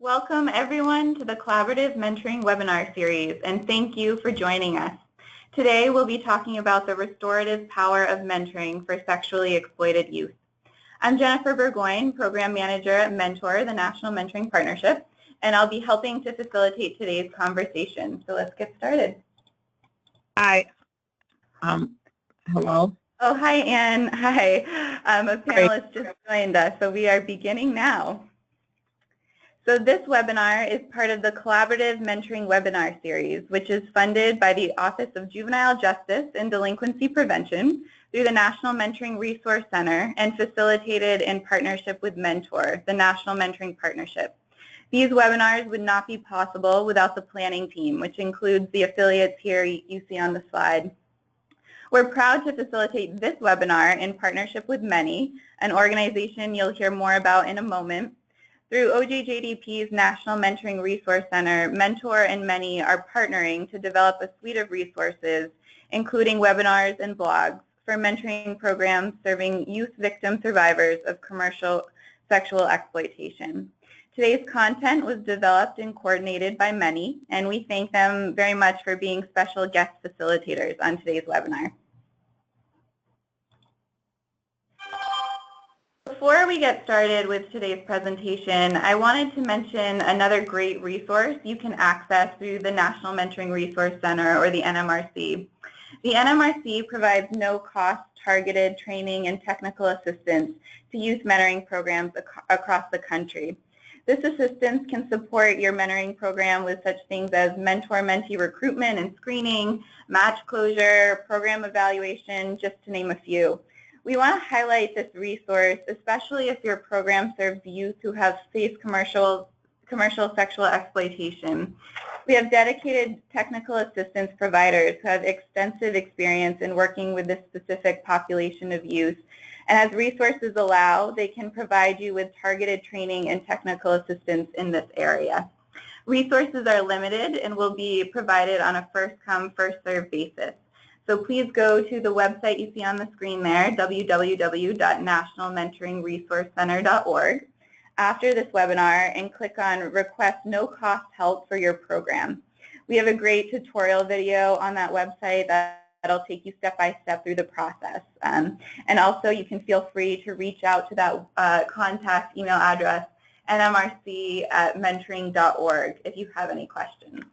Welcome everyone to the Collaborative Mentoring webinar series, and thank you for joining us. Today we'll be talking about the restorative power of mentoring for sexually exploited youth. I'm Jennifer Burgoyne, Program Manager at Mentor, the National Mentoring Partnership, and I'll be helping to facilitate today's conversation. So let's get started. Hi. Hello. Oh, hi, Ann. Hi. A panelist just joined us, so we are beginning now. So this webinar is part of the Collaborative Mentoring webinar series, which is funded by the Office of Juvenile Justice and Delinquency Prevention through the National Mentoring Resource Center and facilitated in partnership with Mentor, the National Mentoring Partnership. These webinars would not be possible without the planning team, which includes the affiliates here you see on the slide. We're proud to facilitate this webinar in partnership with Many, an organization you'll hear more about in a moment. Through OJJDP's National Mentoring Resource Center, Mentor and Many are partnering to develop a suite of resources, including webinars and blogs, for mentoring programs serving youth victim survivors of commercial sexual exploitation. Today's content was developed and coordinated by Many, and we thank them very much for being special guest facilitators on today's webinar. Before we get started with today's presentation, I wanted to mention another great resource you can access through the National Mentoring Resource Center, or the NMRC. The NMRC provides no-cost targeted training and technical assistance to youth mentoring programs across the country. This assistance can support your mentoring program with such things as mentor-mentee recruitment and screening, match closure, program evaluation, just to name a few. We want to highlight this resource, especially if your program serves youth who have faced commercial sexual exploitation. We have dedicated technical assistance providers who have extensive experience in working with this specific population of youth. And as resources allow, they can provide you with targeted training and technical assistance in this area. Resources are limited and will be provided on a first-come, first-served basis. So please go to the website you see on the screen there, www.nationalmentoringresourcecenter.org, after this webinar and click on Request No-Cost Help for your program. We have a great tutorial video on that website that'll take you step-by-step through the process. And also you can feel free to reach out to that contact email address, nmrc@mentoring.org, if you have any questions.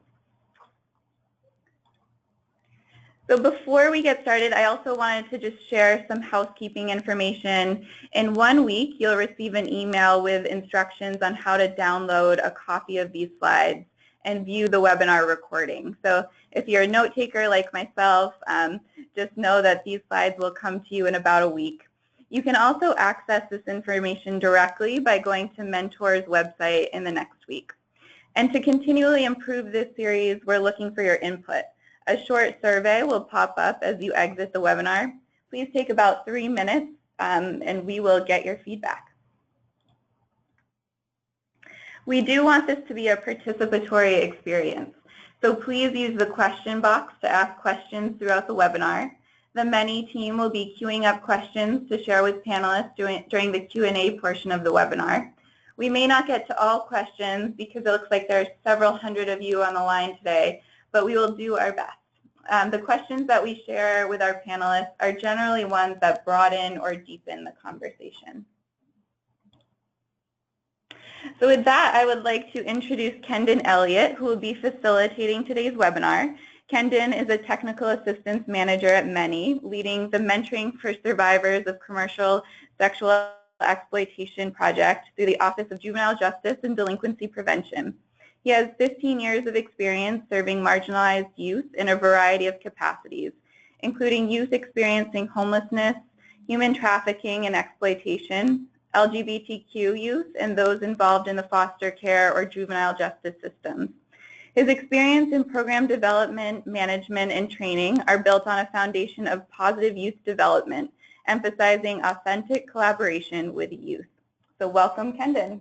So before we get started, I also wanted to just share some housekeeping information. In 1 week, you'll receive an email with instructions on how to download a copy of these slides and view the webinar recording. So if you're a note taker like myself, just know that these slides will come to you in about a week. You can also access this information directly by going to Mentor's website in the next week. And to continually improve this series, we're looking for your input. A short survey will pop up as you exit the webinar. Please take about 3 minutes and we will get your feedback. We do want this to be a participatory experience, so please use the question box to ask questions throughout the webinar. The Many team will be queuing up questions to share with panelists during the Q&A portion of the webinar. We may not get to all questions because it looks like there's several hundred of you on the line today, but we will do our best. The questions that we share with our panelists are generally ones that broaden or deepen the conversation. So with that, I would like to introduce Kendon Elliott, who will be facilitating today's webinar. Kendon is a technical assistance manager at Many, leading the Mentoring for Survivors of Commercial Sexual Exploitation project through the Office of Juvenile Justice and Delinquency Prevention. He has 15 years of experience serving marginalized youth in a variety of capacities, including youth experiencing homelessness, human trafficking and exploitation, LGBTQ youth, and those involved in the foster care or juvenile justice systems. His experience in program development, management, and training are built on a foundation of positive youth development, emphasizing authentic collaboration with youth. So welcome, Kendon.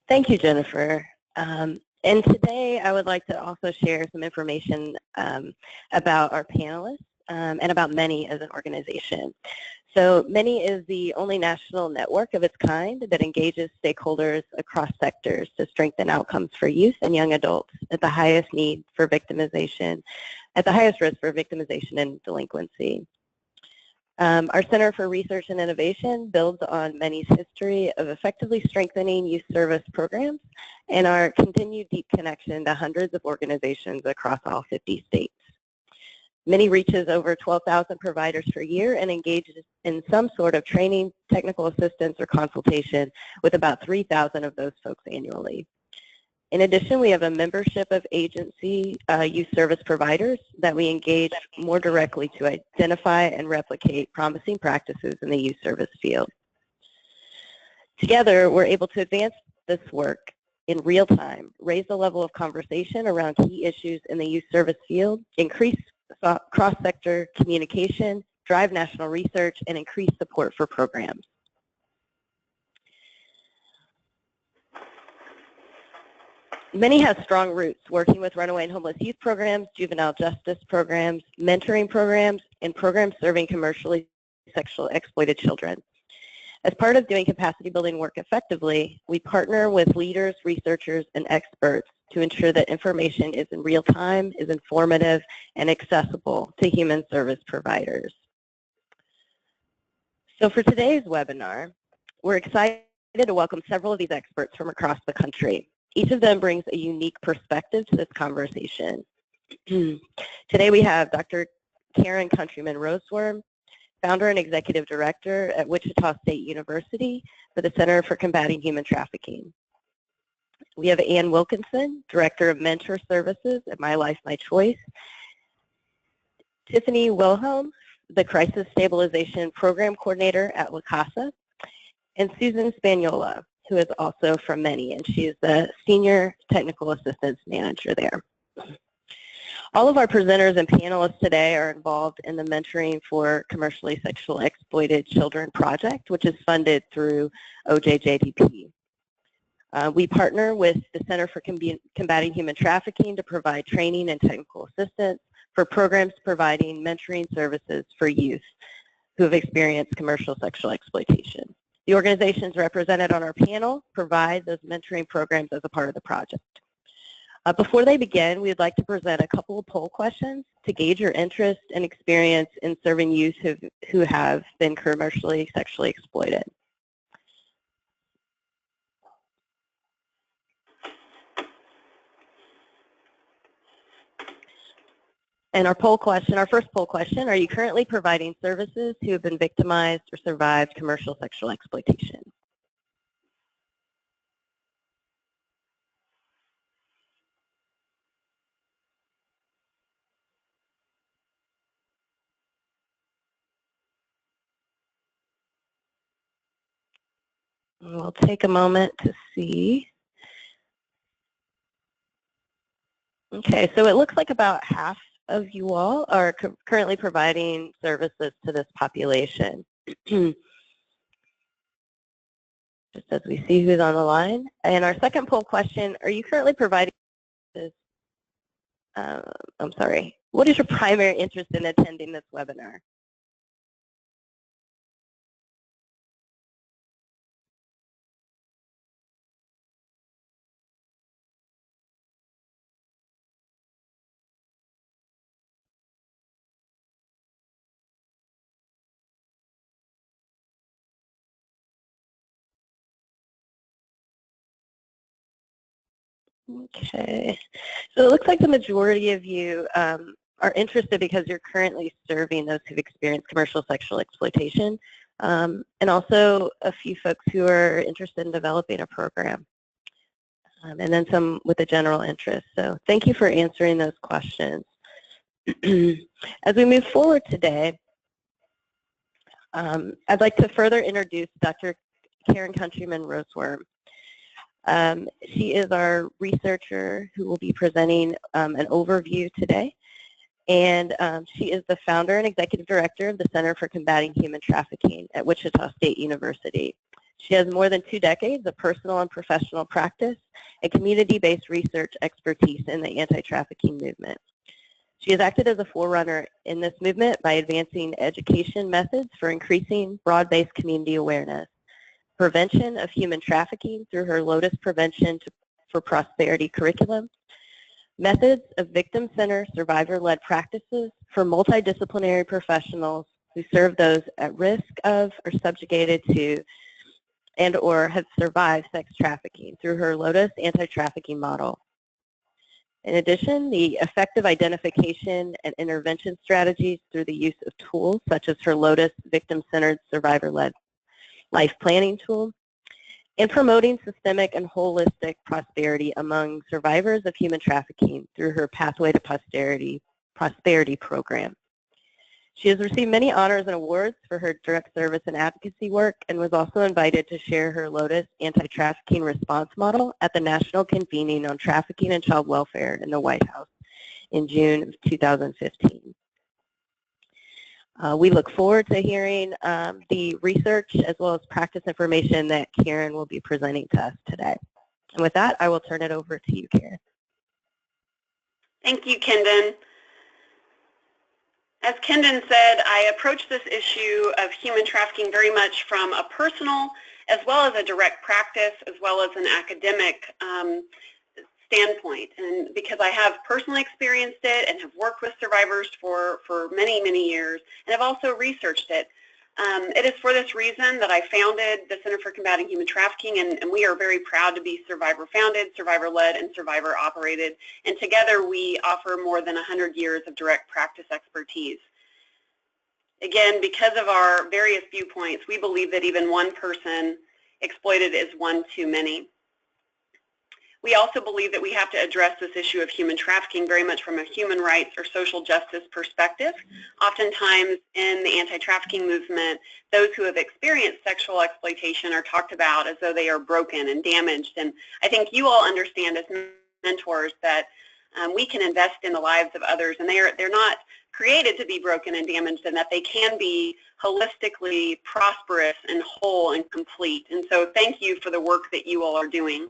Thank you, Jennifer. And today I would like to also share some information about our panelists and about Many as an organization. So Many is the only national network of its kind that engages stakeholders across sectors to strengthen outcomes for youth and young adults at the highest need for victimization, at the highest risk for victimization and delinquency. Our Center for Research and Innovation builds on Many's history of effectively strengthening youth service programs and our continued deep connection to hundreds of organizations across all 50 states. Many reaches over 12,000 providers per year and engages in some sort of training, technical assistance, or consultation with about 3,000 of those folks annually. In addition, we have a membership of agency youth service providers that we engage more directly to identify and replicate promising practices in the youth service field. Together, we're able to advance this work in real time, raise the level of conversation around key issues in the youth service field, increase cross-sector communication, drive national research, and increase support for programs. Many has strong roots working with runaway and homeless youth programs, juvenile justice programs, mentoring programs, and programs serving commercially sexually exploited children. As part of doing capacity building work effectively, we partner with leaders, researchers, and experts to ensure that information is in real time, is informative, and accessible to human service providers. So for today's webinar, we're excited to welcome several of these experts from across the country. Each of them brings a unique perspective to this conversation. Today we have Dr. Karen Countryman-Roswurm, founder and executive director at Wichita State University for the Center for Combating Human Trafficking. We have Ann Wilkenson, director of mentor services at My Life, My Choice. Tiffany Wilhelm, the crisis stabilization program coordinator at Causa, and Susan Spagnola, who is also from Many, and she is the Senior Technical Assistance Manager there. All of our presenters and panelists today are involved in the Mentoring for Commercially Sexually Exploited Children project, which is funded through OJJDP. We partner with the Center for Combating Human Trafficking to provide training and technical assistance for programs providing mentoring services for youth who have experienced commercial sexual exploitation. The organizations represented on our panel provide those mentoring programs as a part of the project. Before they begin, we'd like to present a couple of poll questions to gauge your interest and experience in serving youth who have been commercially sexually exploited. And our first poll question, are you currently providing services who have been victimized or survived commercial sexual exploitation? We'll take a moment to see. Okay, so it looks like about half of you all are currently providing services to this population. Just as we see who's on the line. And our second poll question, are you currently providing this? What is your primary interest in attending this webinar? Okay, so it looks like the majority of you are interested because you're currently serving those who've experienced commercial sexual exploitation, and also a few folks who are interested in developing a program, and then some with a general interest. So thank you for answering those questions. As we move forward today, I'd like to further introduce Dr. Karen Countryman-Roswurm. She is our researcher who will be presenting an overview today, and she is the founder and executive director of the Center for Combating Human Trafficking at Wichita State University. She has more than 2 decades of personal and professional practice and community-based research expertise in the anti-trafficking movement. She has acted as a forerunner in this movement by advancing education methods for increasing broad-based community awareness, prevention of human trafficking through her Lotus Prevention for Prosperity curriculum, methods of victim-centered survivor-led practices for multidisciplinary professionals who serve those at risk of or subjugated to and or have survived sex trafficking through her Lotus anti-trafficking model. In addition, the effective identification and intervention strategies through the use of tools such as her Lotus victim-centered survivor-led life planning tool, and promoting systemic and holistic prosperity among survivors of human trafficking through her Pathway to Prosperity program. She has received many honors and awards for her direct service and advocacy work and was also invited to share her Lotus anti-trafficking response model at the National Convening on Trafficking and Child Welfare in the White House in June of 2015. We look forward to hearing the research as well as practice information that Karen will be presenting to us today. And with that, I will turn it over to you, Karen. Thank you, Kendon. As Kendon said, I approach this issue of human trafficking very much from a personal as well as a direct practice as well as an academic standpoint. And because I have personally experienced it and have worked with survivors for many, many years and have also researched it. It is for this reason that I founded the Center for Combating Human Trafficking, and we are very proud to be survivor-founded, survivor-led, and survivor-operated. And together we offer more than 100 years of direct practice expertise. Again, because of our various viewpoints, we believe that even one person exploited is one too many. We also believe that we have to address this issue of human trafficking very much from a human rights or social justice perspective. Oftentimes in the anti-trafficking movement, those who have experienced sexual exploitation are talked about as though they are broken and damaged. And I think you all understand as mentors that we can invest in the lives of others, and they're not created to be broken and damaged, and that they can be holistically prosperous and whole and complete. And so thank you for the work that you all are doing.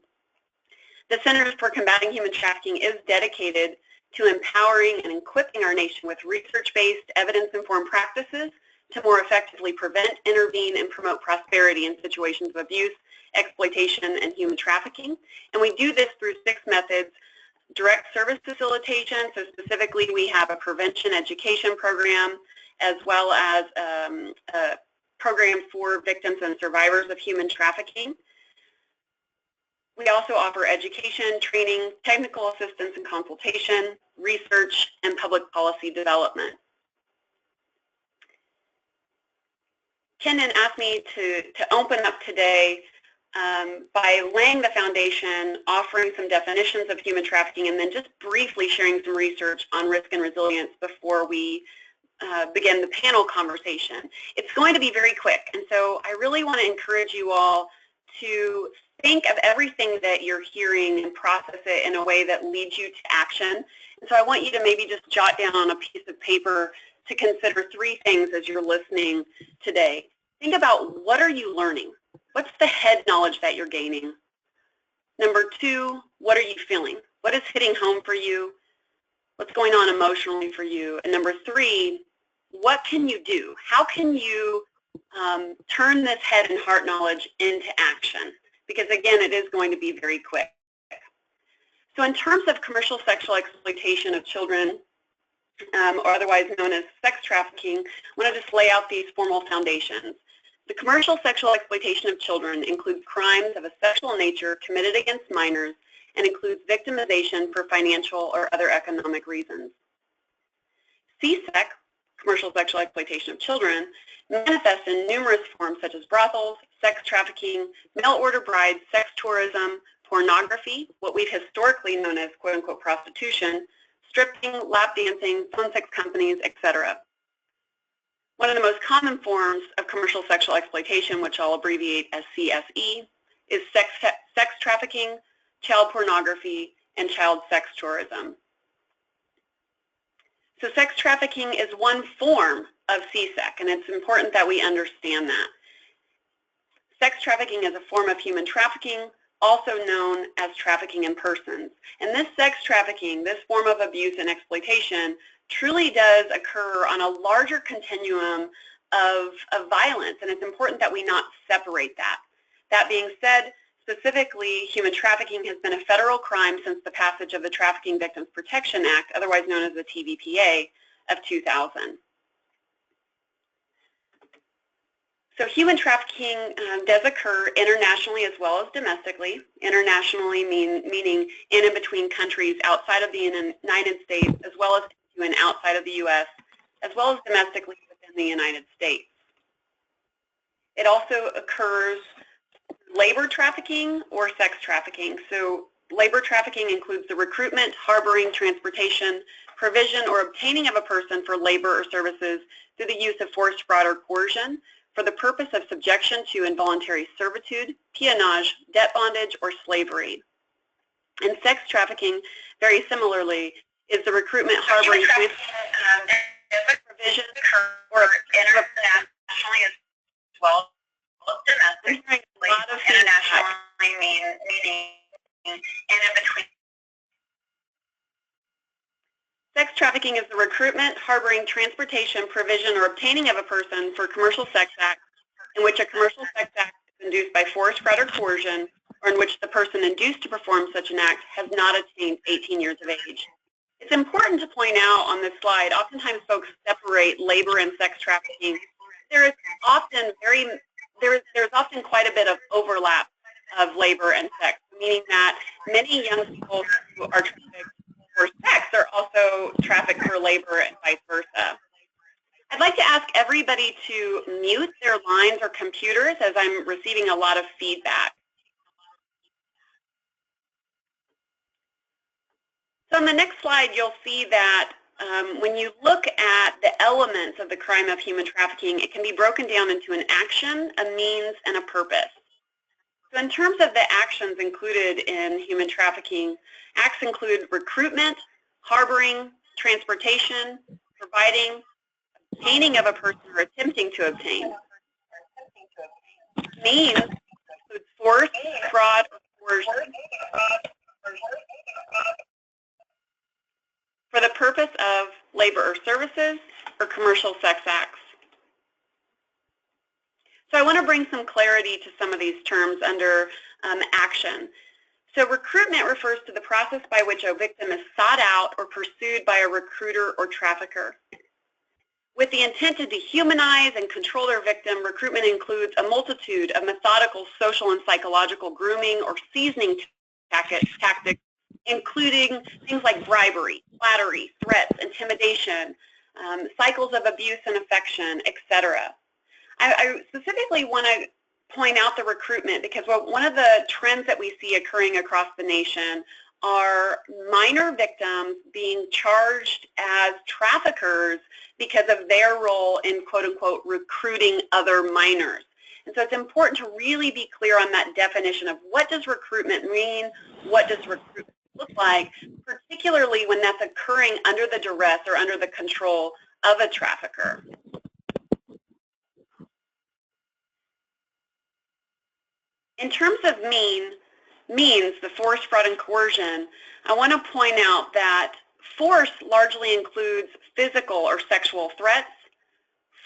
The Center for Combating Human Trafficking is dedicated to empowering and equipping our nation with research-based, evidence-informed practices to more effectively prevent, intervene, and promote prosperity in situations of abuse, exploitation, and human trafficking. And we do this through 6 methods: direct service facilitation, so specifically we have a prevention education program, as well as a program for victims and survivors of human trafficking. We also offer education, training, technical assistance and consultation, research, and public policy development. Kendon asked me to open up today by laying the foundation, offering some definitions of human trafficking, and then just briefly sharing some research on risk and resilience before we begin the panel conversation. It's going to be very quick, and so I really want to encourage you all to think of everything that you're hearing and process it in a way that leads you to action. And so I want you to maybe just jot down on a piece of paper to consider 3 things as you're listening today. Think about, what are you learning? What's the head knowledge that you're gaining? Number 2, what are you feeling? What is hitting home for you? What's going on emotionally for you? And number 3, what can you do? How can you turn this head and heart knowledge into action? Because again, it is going to be very quick. So in terms of commercial sexual exploitation of children, or otherwise known as sex trafficking, I want to just lay out these formal foundations. The commercial sexual exploitation of children includes crimes of a sexual nature committed against minors and includes victimization for financial or other economic reasons. CSEC, commercial sexual exploitation of children, manifests in numerous forms such as brothels, sex trafficking, mail-order brides, sex tourism, pornography, what we've historically known as quote-unquote prostitution, stripping, lap dancing, phone sex companies, etc. One of the most common forms of commercial sexual exploitation, which I'll abbreviate as CSE, is sex trafficking, child pornography, and child sex tourism. So sex trafficking is one form of CSEC, and it's important that we understand that. Sex trafficking is a form of human trafficking also known as trafficking in persons. And this sex trafficking, this form of abuse and exploitation, truly does occur on a larger continuum of violence, and it's important that we not separate that. That being said, specifically, human trafficking has been a federal crime since the passage of the Trafficking Victims Protection Act, otherwise known as the TVPA, of 2000. So human trafficking does occur internationally as well as domestically. Internationally meaning in and between countries outside of the United States, as well as into and outside of the U.S., as well as domestically within the United States. It also occurs labor trafficking or sex trafficking. So labor trafficking includes the recruitment, harboring, transportation, provision, or obtaining of a person for labor or services through the use of force, fraud, or coercion for the purpose of subjection to involuntary servitude, peonage, debt bondage, or slavery. And sex trafficking, very similarly, is the recruitment, harboring, provision, or internationally as well. I'm hearing a lot of internationally meaning in and between. Sex trafficking is the recruitment, harboring, transportation, provision, or obtaining of a person for commercial sex acts in which a commercial sex act is induced by force, fraud, or coercion, or in which the person induced to perform such an act has not attained 18 years of age. It's important to point out on this slide, oftentimes folks separate labor and sex trafficking. There's often quite a bit of overlap of labor and sex, meaning that many young people who are trafficked for sex are also trafficked for labor and vice versa. I'd like to ask everybody to mute their lines or computers as I'm receiving a lot of feedback. So on the next slide, you'll see that when you look at the elements of the crime of human trafficking, it can be broken down into an action, a means, and a purpose. So in terms of the actions included in human trafficking, acts include recruitment, harboring, transportation, providing, obtaining of a person or attempting to obtain. Means include force, fraud, or coercion for the purpose of labor or services or commercial sex acts. So I want to bring some clarity to some of these terms under action. So recruitment refers to the process by which a victim is sought out or pursued by a recruiter or trafficker. With the intent to dehumanize and control their victim, recruitment includes a multitude of methodical social and psychological grooming or seasoning tactics, including things like bribery, flattery, threats, intimidation, cycles of abuse and affection, etc. I specifically want to point out the recruitment because one of the trends that we see occurring across the nation are minor victims being charged as traffickers because of their role in quote-unquote recruiting other minors. And so it's important to really be clear on that definition of what does recruitment mean, what does recruitment look like, particularly when that's occurring under the duress or under the control of a trafficker. In terms of means, the force, fraud, and coercion, I want to point out that force largely includes physical or sexual threats.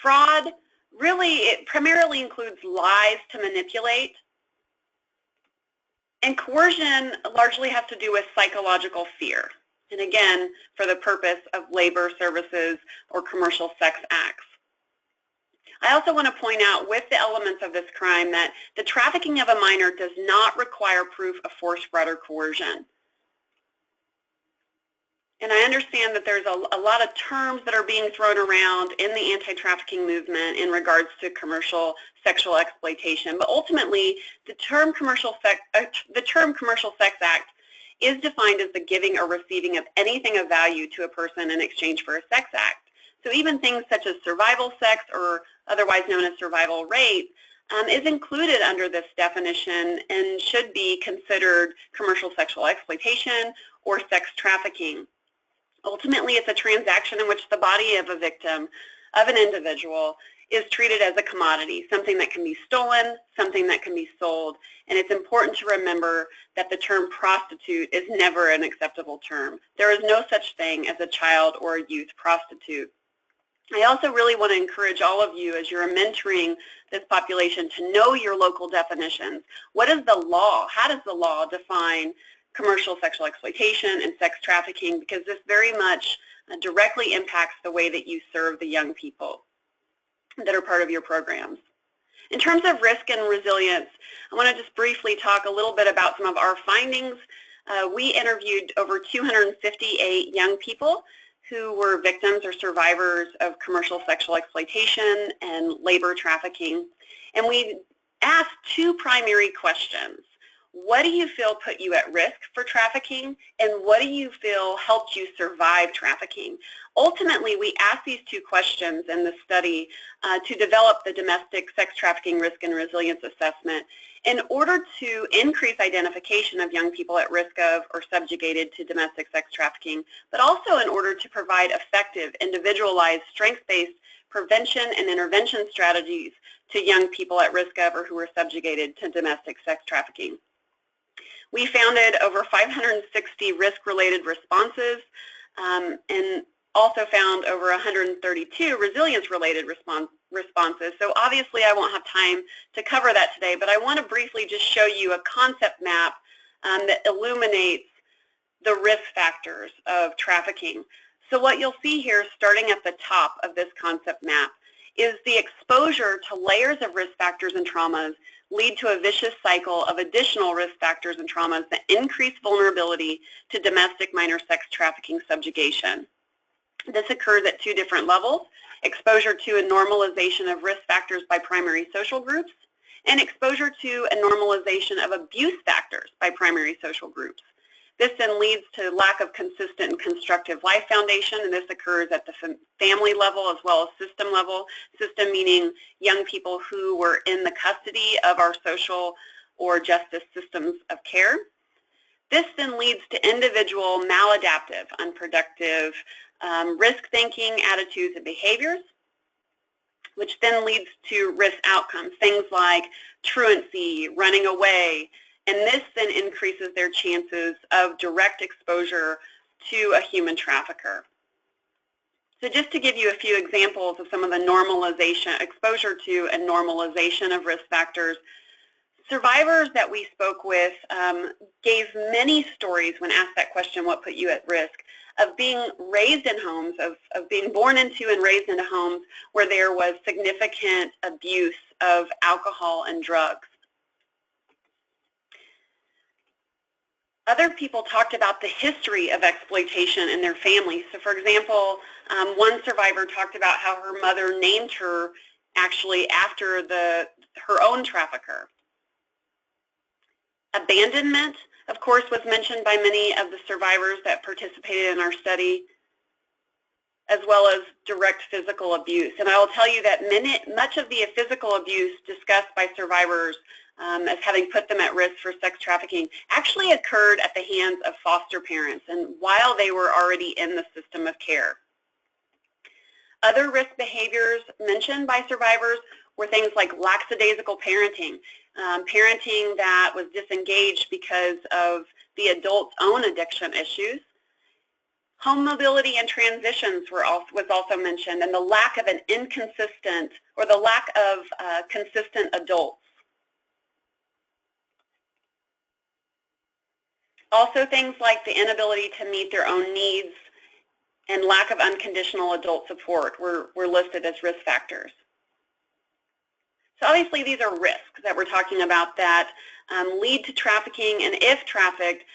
Fraud, it primarily includes lies to manipulate. And coercion largely has to do with psychological fear. And again, for the purpose of labor, services, or commercial sex acts. I also want to point out with the elements of this crime that the trafficking of a minor does not require proof of force, fraud, or coercion. And I understand that there's a lot of terms that are being thrown around in the anti-trafficking movement in regards to commercial sexual exploitation, but ultimately the term commercial sex act is defined as the giving or receiving of anything of value to a person in exchange for a sex act. So even things such as survival sex, or otherwise known as survival rape, is included under this definition and should be considered commercial sexual exploitation or sex trafficking. Ultimately, it's a transaction in which the body of a victim, of an individual, is treated as a commodity, something that can be stolen, something that can be sold. And it's important to remember that the term prostitute is never an acceptable term. There is no such thing as a child or a youth prostitute. I also really want to encourage all of you as you're mentoring this population to know your local definitions. What is the law? How does the law define commercial sexual exploitation and sex trafficking? Because this very much directly impacts the way that you serve the young people that are part of your programs. In terms of risk and resilience, I want to just briefly talk a little bit about some of our findings. We interviewed over 258 young people who were victims or survivors of commercial sexual exploitation and labor trafficking. And we asked two primary questions. What do you feel put you at risk for trafficking, and what do you feel helped you survive trafficking? Ultimately, we asked these two questions in the study to develop the domestic sex trafficking risk and resilience assessment in order to increase identification of young people at risk of or subjugated to domestic sex trafficking, but also in order to provide effective, individualized, strengths-based prevention and intervention strategies to young people at risk of or who are subjugated to domestic sex trafficking. We founded over 560 risk-related responses and also found over 132 resilience-related responses. So obviously I won't have time to cover that today, but I want to briefly just show you a concept map that illuminates the risk factors of trafficking. So what you'll see here, starting at the top of this concept map, is the exposure to layers of risk factors and traumas lead to a vicious cycle of additional risk factors and traumas that increase vulnerability to domestic minor sex trafficking subjugation. This occurs at two different levels: exposure to a normalization of risk factors by primary social groups, and exposure to a normalization of abuse factors by primary social groups. This then leads to lack of consistent and constructive life foundation, and this occurs at the family level as well as system level. System meaning young people who were in the custody of our social or justice systems of care. This then leads to individual maladaptive, unproductive, risk thinking, attitudes, and behaviors, which then leads to risk outcomes, things like truancy, running away, and this then increases their chances of direct exposure to a human trafficker. So just to give you a few examples of some of the normalization, exposure to and normalization of risk factors, survivors that we spoke with gave many stories when asked that question, what put you at risk, of being raised in homes, of being born into and raised into homes where there was significant abuse of alcohol and drugs. Other people talked about the history of exploitation in their families. So for example, one survivor talked about how her mother named her actually after her own trafficker. Abandonment, of course, was mentioned by many of the survivors that participated in our study, as well as direct physical abuse. And I will tell you that much of the physical abuse discussed by survivors as having put them at risk for sex trafficking actually occurred at the hands of foster parents and while they were already in the system of care. Other risk behaviors mentioned by survivors were things like lackadaisical parenting, parenting that was disengaged because of the adult's own addiction issues. Home mobility and transitions was also mentioned, and the lack of an inconsistent or the lack of consistent adults. Also things like the inability to meet their own needs and lack of unconditional adult support were listed as risk factors. So obviously these are risks that we're talking about that lead to trafficking, and if trafficked,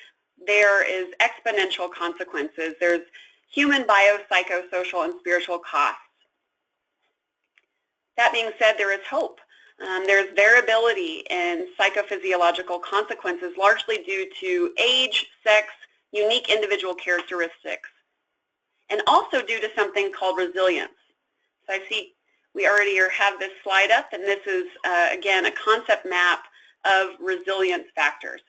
there is exponential consequences. There's human, biopsychosocial, and spiritual costs. That being said, there is hope. There's variability in psychophysiological consequences, largely due to age, sex, unique individual characteristics, and also due to something called resilience. So I see we already have this slide up, and this is, again, a concept map of resilience factors.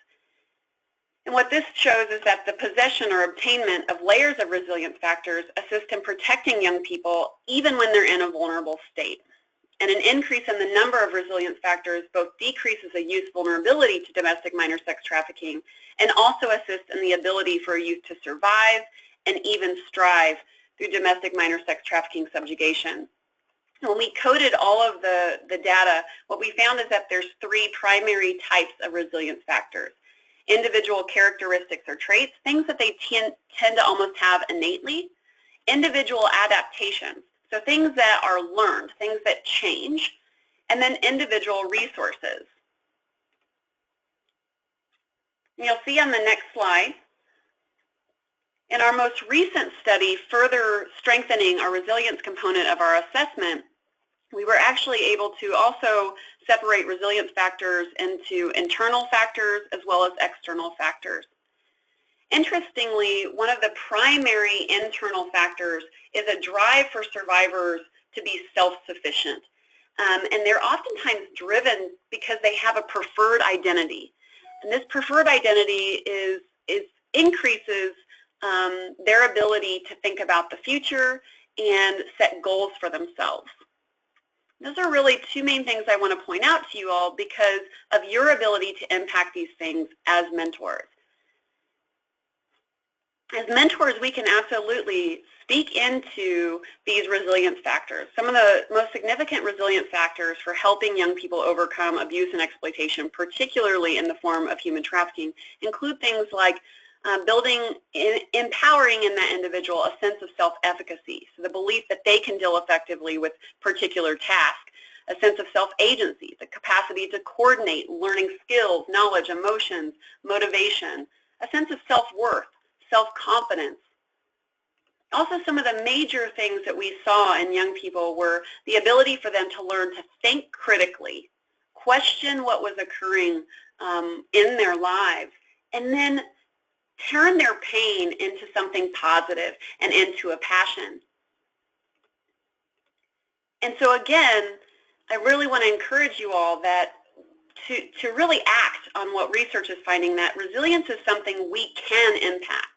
And what this shows is that the possession or obtainment of layers of resilience factors assist in protecting young people even when they're in a vulnerable state. And an increase in the number of resilience factors both decreases a youth's vulnerability to domestic minor sex trafficking and also assists in the ability for a youth to survive and even strive through domestic minor sex trafficking subjugation. When we coded all of the data, what we found is that there's 3 primary types of resilience factors. Individual characteristics or traits, things that they tend to almost have innately. Individual adaptations, so things that are learned, things that change. And then individual resources. And you'll see on the next slide, in our most recent study, further strengthening our resilience component of our assessment, we were actually able to also separate resilience factors into internal factors as well as external factors. Interestingly, one of the primary internal factors is a drive for survivors to be self-sufficient. And they're oftentimes driven because they have a preferred identity. And this preferred identity increases their ability to think about the future and set goals for themselves. Those are really 2 main things I want to point out to you all because of your ability to impact these things as mentors. As mentors, we can absolutely speak into these resilience factors. Some of the most significant resilience factors for helping young people overcome abuse and exploitation, particularly in the form of human trafficking, include things like empowering in that individual a sense of self-efficacy, so the belief that they can deal effectively with particular tasks, a sense of self-agency, the capacity to coordinate learning skills, knowledge, emotions, motivation, a sense of self-worth, self-confidence. Also, some of the major things that we saw in young people were the ability for them to learn to think critically, question what was occurring in their lives, and then turn their pain into something positive and into a passion. And so again, I really want to encourage you all that to really act on what research is finding, that resilience is something we can impact.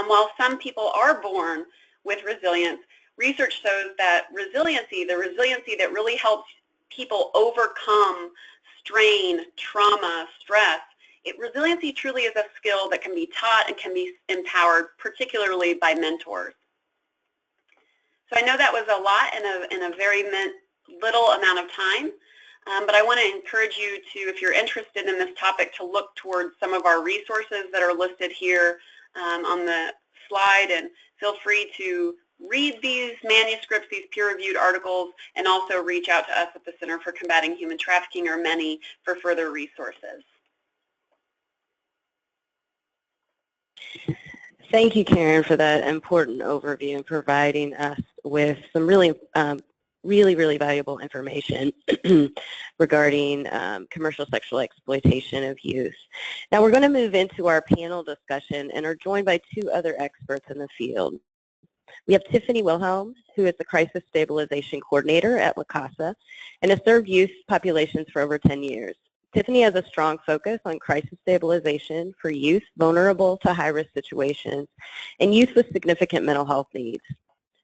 While some people are born with resilience, research shows that resiliency, the resiliency that really helps people overcome strain, trauma, stress, resiliency truly is a skill that can be taught and can be empowered, particularly by mentors. So I know that was a lot in a very little amount of time, but I want to encourage you to, if you're interested in this topic, to look towards some of our resources that are listed here on the slide, and feel free to read these manuscripts, these peer-reviewed articles, and also reach out to us at the Center for Combating Human Trafficking or many for further resources. Thank you, Karen, for that important overview and providing us with some really valuable information regarding commercial sexual exploitation of youth. Now we're going to move into our panel discussion and are joined by 2 other experts in the field. We have Tiffany Wilhelm, who is the Crisis Stabilization Coordinator at Causa and has served youth populations for over 10 years. Tiffany has a strong focus on crisis stabilization for youth vulnerable to high-risk situations and youth with significant mental health needs.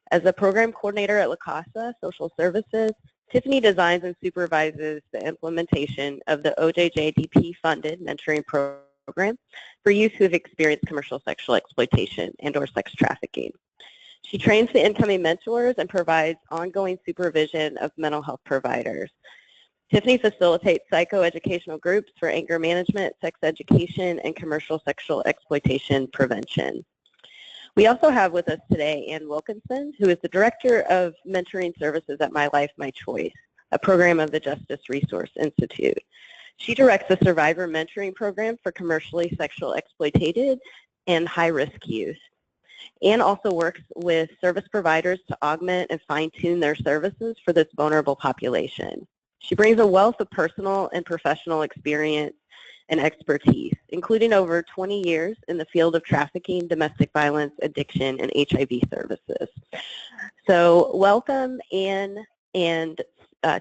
As a program coordinator at Causa Social Services, Tiffany designs and supervises the implementation of the OJJDP-funded mentoring program for youth who have experienced commercial sexual exploitation and/or sex trafficking. She trains the incoming mentors and provides ongoing supervision of mental health providers. Tiffany facilitates psychoeducational groups for anger management, sex education, and commercial sexual exploitation prevention. We also have with us today Ann Wilkenson, who is the Director of Mentoring Services at My Life, My Choice, a program of the Justice Resource Institute. She directs the Survivor Mentoring Program for commercially sexual exploited and high-risk youth. Ann also works with service providers to augment and fine-tune their services for this vulnerable population. She brings a wealth of personal and professional experience and expertise, including over 20 years in the field of trafficking, domestic violence, addiction, and HIV services. So welcome, Ann and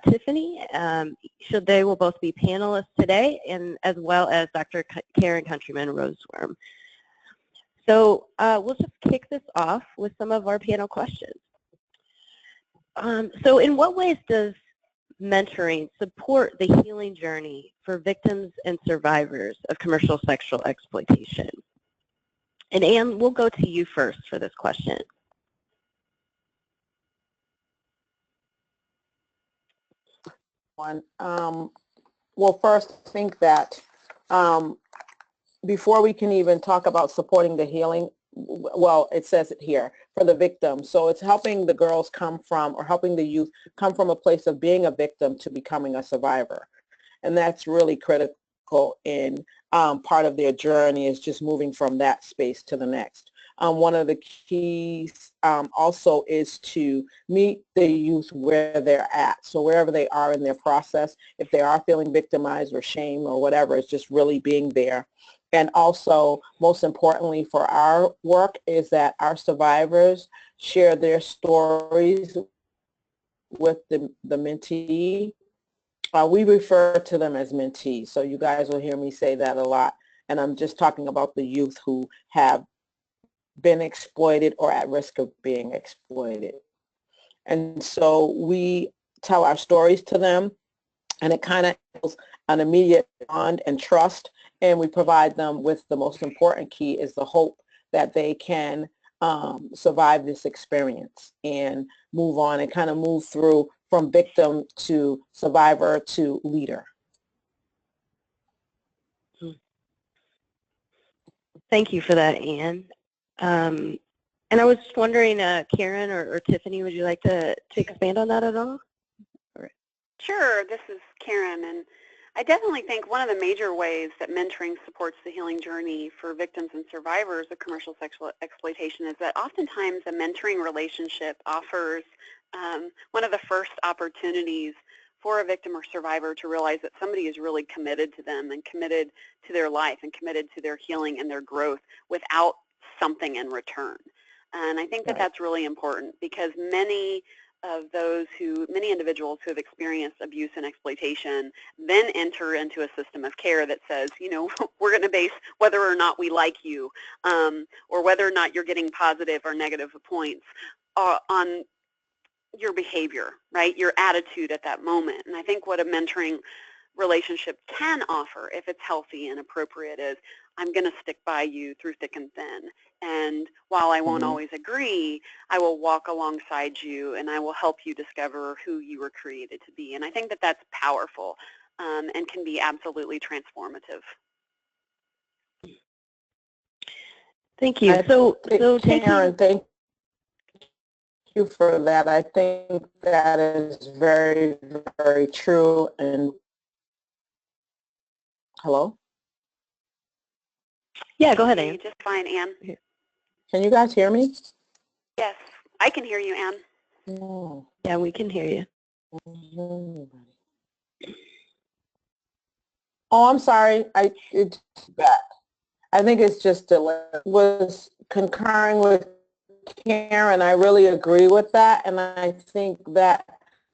Tiffany. They will both be panelists today, and as well as Dr. Karen Countryman-Roswurm. So we'll just kick this off with some of our panel questions. So in what ways does mentoring support the healing journey for victims and survivors of commercial sexual exploitation? And Ann, we'll go to you first for this question. Well, first, I think that before we can even talk about supporting the healing, well, it says it here, for the victim. So it's helping the girls come from, or helping the youth come from a place of being a victim to becoming a survivor. And that's really critical in part of their journey, is just moving from that space to the next. One of the keys also is to meet the youth where they're at. So wherever they are in their process, if they are feeling victimized or shame or whatever, it's just really being there. And also, most importantly for our work, is that our survivors share their stories with the mentee. We refer to them as mentees, so you guys will hear me say that a lot. And I'm just talking about the youth who have been exploited or at risk of being exploited. And so we tell our stories to them, and it kind of builds an immediate bond and trust, and we provide them with the most important key, is the hope that they can survive this experience and move on and kind of move through from victim to survivor to leader. Thank you for that, Ann. And I was just wondering, Karen or Tiffany, would you like to expand on that at all? Sure, this is Karen, and I definitely think one of the major ways that mentoring supports the healing journey for victims and survivors of commercial sexual exploitation is that oftentimes a mentoring relationship offers one of the first opportunities for a victim or survivor to realize that somebody is really committed to them and committed to their life and committed to their healing and their growth without something in return. And I think that that's really important, because many individuals who have experienced abuse and exploitation then enter into a system of care that says, you know, we're going to base whether or not we like you or whether or not you're getting positive or negative points on your behavior, right, your attitude at that moment. And I think what a mentoring relationship can offer, if it's healthy and appropriate, is I'm going to stick by you through thick and thin. And while I won't always agree, I will walk alongside you and I will help you discover who you were created to be. And I think that that's powerful and can be absolutely transformative. Thank you. So Karen, thank you for that. I think that is very, very true. And hello? Yeah, go ahead, Ann. Just fine, Ann. Can you guys hear me? Yes, I can hear you, Ann. Oh. Yeah, we can hear you. Oh, I'm sorry. I think it's just was concurring with Karen. I really agree with that, and I think that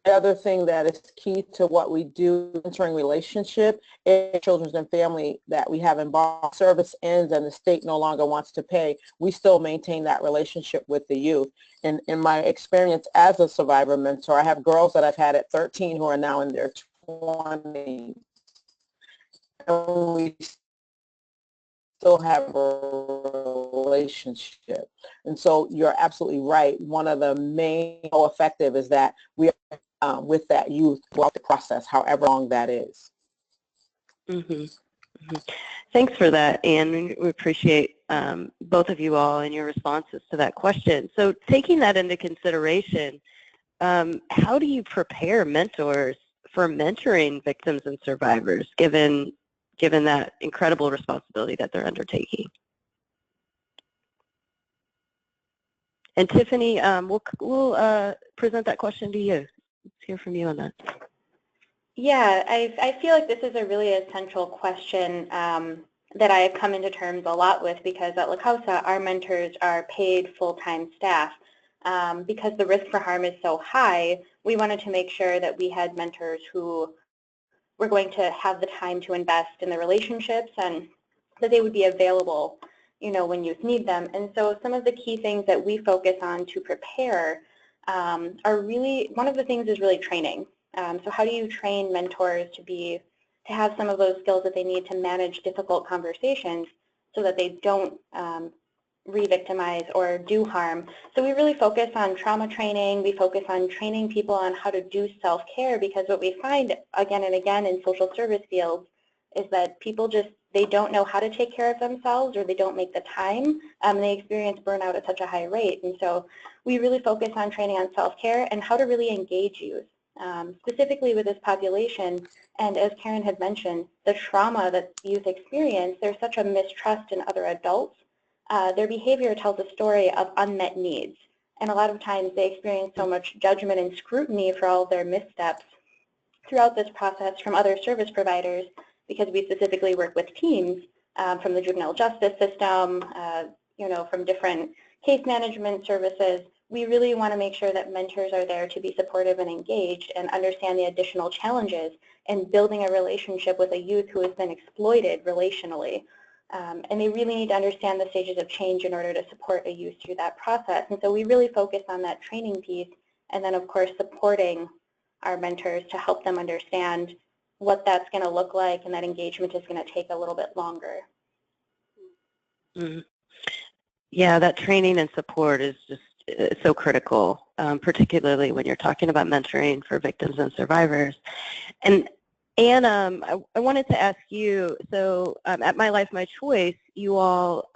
the other thing that is key to what we do mentoring relationship is children and family that we have involved. Service ends and the state no longer wants to pay. We still maintain that relationship with the youth. And in my experience as a survivor mentor, I have girls that I've had at 13 who are now in their 20s. And we still have a relationship. And so you're absolutely right. One of the main effective is that we are with that youth throughout the process, however long that is. Thanks for that, Ann. We appreciate both of you all and your responses to that question. So taking that into consideration, how do you prepare mentors for mentoring victims and survivors, given that incredible responsibility that they're undertaking? And Tiffany, we'll present that question to you. Let's hear from you on that. Yeah, I feel like this is a really essential question that I have come into terms a lot with, because at La Causa, our mentors are paid full-time staff. Because the risk for harm is so high, we wanted to make sure that we had mentors who were going to have the time to invest in the relationships and that they would be available, you know, when youth need them. And so some of the key things that we focus on to prepare are really, one of the things is really training. So how do you train mentors to have some of those skills that they need to manage difficult conversations so that they don't re-victimize or do harm? So we really focus on trauma training. We focus on training people on how to do self-care, because what we find again and again in social service fields is that people they don't know how to take care of themselves, or they don't make the time, and they experience burnout at such a high rate. And so we really focus on training on self-care and how to really engage youth, specifically with this population. And as Karen had mentioned, the trauma that youth experience, there's such a mistrust in other adults. Their behavior tells a story of unmet needs. And a lot of times they experience so much judgment and scrutiny for all of their missteps throughout this process from other service providers, because we specifically work with teams from the juvenile justice system, from different case management services. We really want to make sure that mentors are there to be supportive and engaged and understand the additional challenges in building a relationship with a youth who has been exploited relationally. And they really need to understand the stages of change in order to support a youth through that process. And so we really focus on that training piece, and then of course supporting our mentors to help them understand what that's going to look like, and that engagement is going to take a little bit longer. Mm-hmm. Yeah, that training and support is just so critical, particularly when you're talking about mentoring for victims and survivors. And Ann, I wanted to ask you, so at My Life, My Choice, you all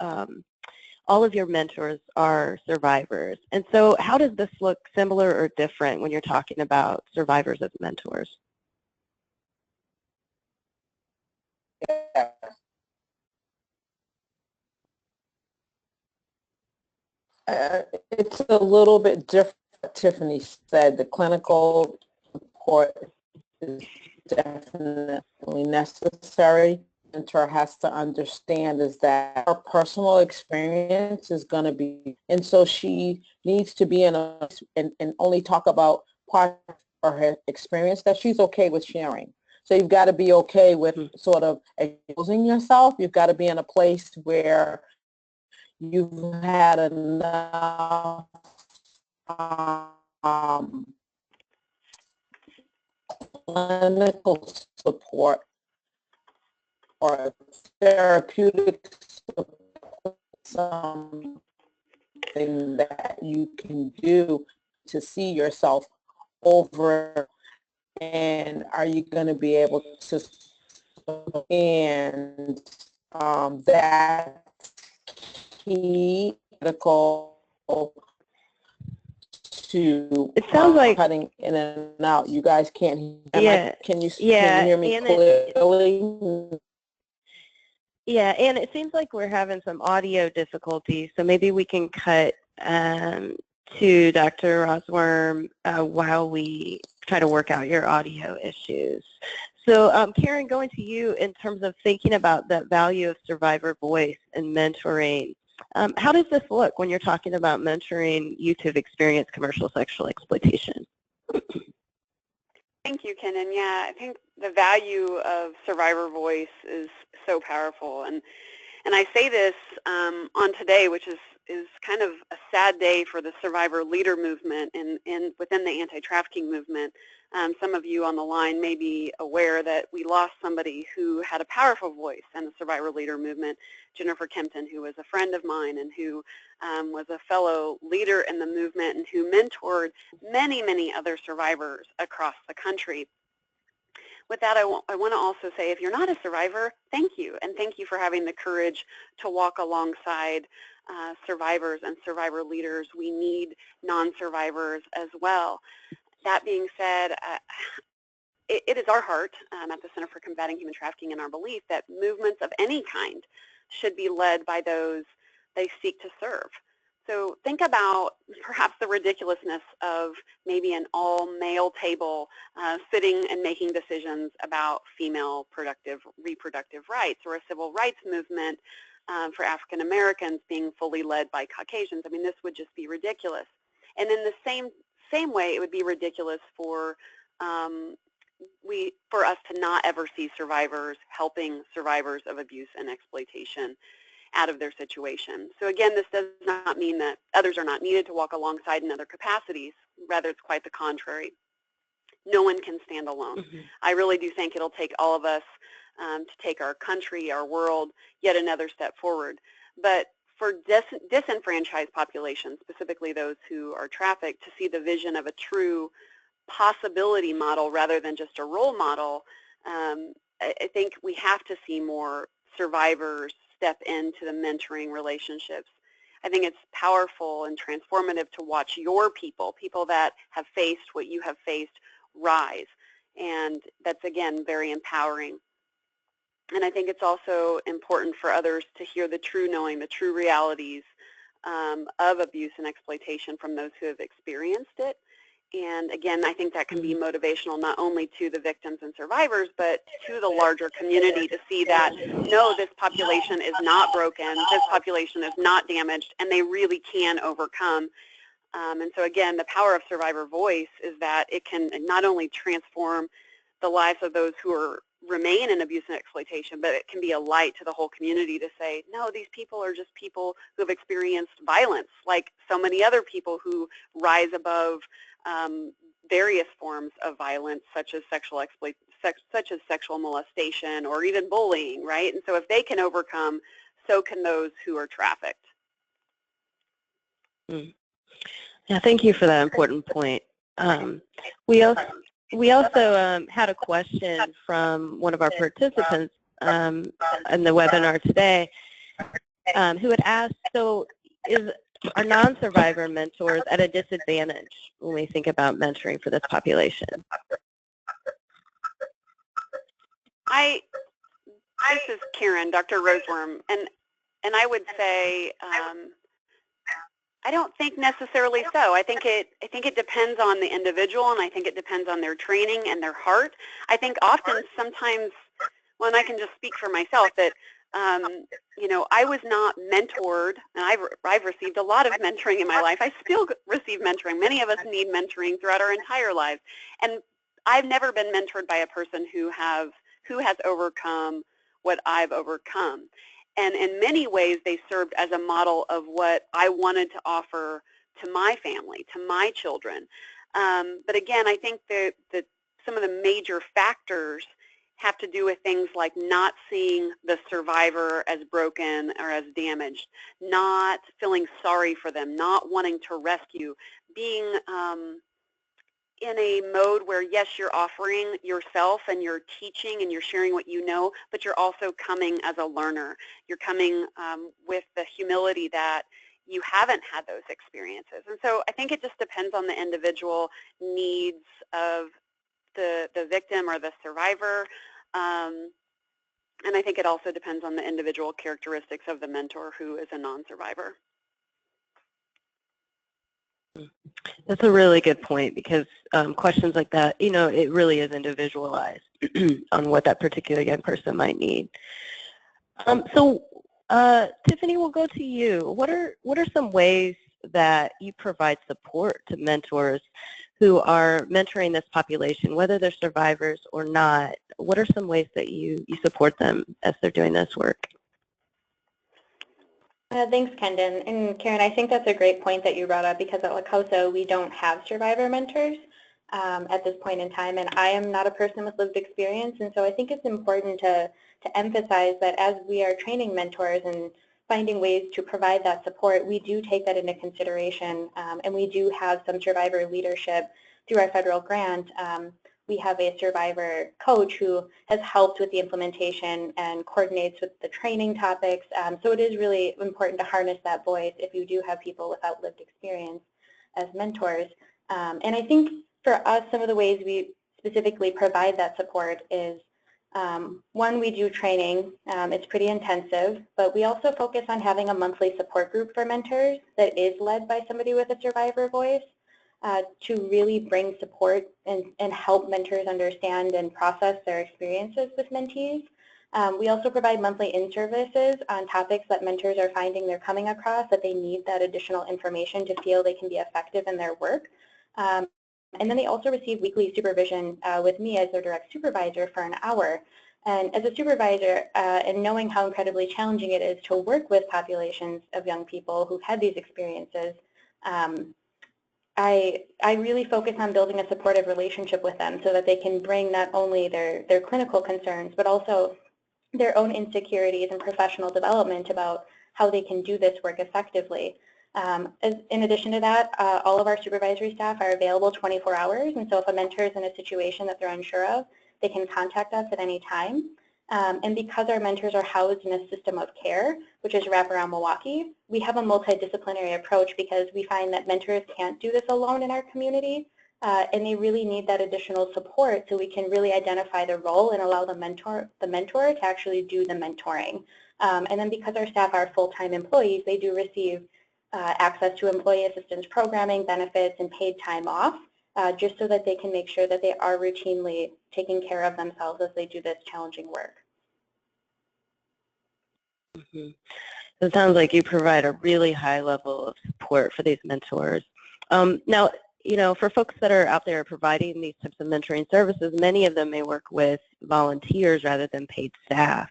of your mentors are survivors. And so how does this look similar or different when you're talking about survivors as mentors? Yeah. It's a little bit different. Tiffany said the clinical support is definitely necessary. The mentor has to understand is that her personal experience is going to be, and so she needs to be in and only talk about part of her experience that she's okay with sharing. So you've got to be okay with sort of exposing yourself. You've got to be in a place where you've had enough clinical support or therapeutic support, something that you can do to see yourself over, and are you going to be able to, and that's key, critical to it sounds like cutting in and out. You guys can't. Yeah. Can you Yeah, hear me and clearly? Yeah, and it seems like we're having some audio difficulties, so maybe we can cut to Dr. Roswurm while we try to work out your audio issues. So Karen, going to you in terms of thinking about that value of survivor voice and mentoring, how does this look when you're talking about mentoring youth who've experienced commercial sexual exploitation? Thank you, Ken. And yeah, I think the value of survivor voice is so powerful. And I say this on today, which is kind of a sad day for the survivor leader movement within the anti-trafficking movement. Some of you on the line may be aware that we lost somebody who had a powerful voice in the survivor leader movement, Jennifer Kempton, who was a friend of mine and who was a fellow leader in the movement and who mentored many, many other survivors across the country. With that, I want to also say, if you're not a survivor, thank you, and thank you for having the courage to walk alongside survivors and survivor leaders. We need non-survivors as well. That being said, it is our heart at the Center for Combating Human Trafficking and our belief that movements of any kind should be led by those they seek to serve. So think about perhaps the ridiculousness of maybe an all-male table sitting and making decisions about female reproductive rights, or a civil rights movement for African Americans being fully led by Caucasians. I mean, this would just be ridiculous. And in the same way, it would be ridiculous for us to not ever see survivors helping survivors of abuse and exploitation out of their situation. So again, this does not mean that others are not needed to walk alongside in other capacities. Rather, it's quite the contrary. no one can stand alone. I really do think it'll take all of us to take our country, our world, yet another step forward. But for disenfranchised populations, specifically those who are trafficked, to see the vision of a true possibility model rather than just a role model, I think we have to see more survivors step into the mentoring relationships. I think it's powerful and transformative to watch your people that have faced what you have faced, rise. And that's, again, very empowering. And I think it's also important for others to hear the true knowing, the true realities of abuse and exploitation from those who have experienced it. And again, I think that can be motivational not only to the victims and survivors, but to the larger community to see that, no, this population is not broken, this population is not damaged, and they really can overcome. And so again, the power of survivor voice is that it can not only transform the lives of those who remain in abuse and exploitation, but it can be a light to the whole community to say, no, these people are just people who have experienced violence, like so many other people who rise above various forms of violence, such as sexual molestation or even bullying, right? And so if they can overcome, so can those who are trafficked. Yeah, thank you for that important point. We also had a question from one of our participants in the webinar today who had asked, so are non-survivor mentors at a disadvantage when we think about mentoring for this population? This is Karen, Dr. Roswurm, and I would say I don't think necessarily so. I think it depends on the individual, and I think it depends on their training and their heart. I think often, sometimes, well, and I can just speak for myself that you know, I was not mentored, and I've received a lot of mentoring in my life. I still receive mentoring. Many of us need mentoring throughout our entire lives, and I've never been mentored by a person who has overcome what I've overcome. And in many ways, they served as a model of what I wanted to offer to my family, to my children. But again, I think that some of the major factors have to do with things like not seeing the survivor as broken or as damaged, not feeling sorry for them, not wanting to rescue, being in a mode where, yes, you're offering yourself and you're teaching and you're sharing what you know, but you're also coming as a learner. You're coming with the humility that you haven't had those experiences. And so I think it just depends on the individual needs of the victim or the survivor. And I think it also depends on the individual characteristics of the mentor who is a non-survivor. That's a really good point, because questions like that, you know, it really is individualized on what that particular young person might need. So Tiffany, we'll go to you. What are some ways that you provide support to mentors who are mentoring this population, whether they're survivors or not? What are some ways that you support them as they're doing this work? Thanks, Kendon. And Karen, I think that's a great point that you brought up, because at La Causa, we don't have survivor mentors at this point in time, and I am not a person with lived experience, and so I think it's important to emphasize that as we are training mentors and finding ways to provide that support, we do take that into consideration, and we do have some survivor leadership through our federal grant. We have a survivor coach who has helped with the implementation and coordinates with the training topics. So it is really important to harness that voice if you do have people without lived experience as mentors. And I think for us, some of the ways we specifically provide that support is, one, we do training. It's pretty intensive, but we also focus on having a monthly support group for mentors that is led by somebody with a survivor voice. To really bring support and help mentors understand and process their experiences with mentees. We also provide monthly in-services on topics that mentors are finding they're coming across, that they need that additional information to feel they can be effective in their work. And then they also receive weekly supervision with me as their direct supervisor for an hour. And as a supervisor, and knowing how incredibly challenging it is to work with populations of young people who've had these experiences, I really focus on building a supportive relationship with them so that they can bring not only their clinical concerns, but also their own insecurities and professional development about how they can do this work effectively. In addition to that, all of our supervisory staff are available 24 hours, and so if a mentor is in a situation that they're unsure of, they can contact us at any time. And because our mentors are housed in a system of care, which is Wraparound Milwaukee, we have a multidisciplinary approach because we find that mentors can't do this alone in our community, and they really need that additional support so we can really identify the role and allow the mentor to actually do the mentoring. And then because our staff are full-time employees, they do receive access to employee assistance programming, benefits, and paid time off, just so that they can make sure that they are routinely taking care of themselves as they do this challenging work. Mm-hmm. So it sounds like you provide a really high level of support for these mentors. Now, you know, for folks that are out there providing these types of mentoring services, many of them may work with volunteers rather than paid staff.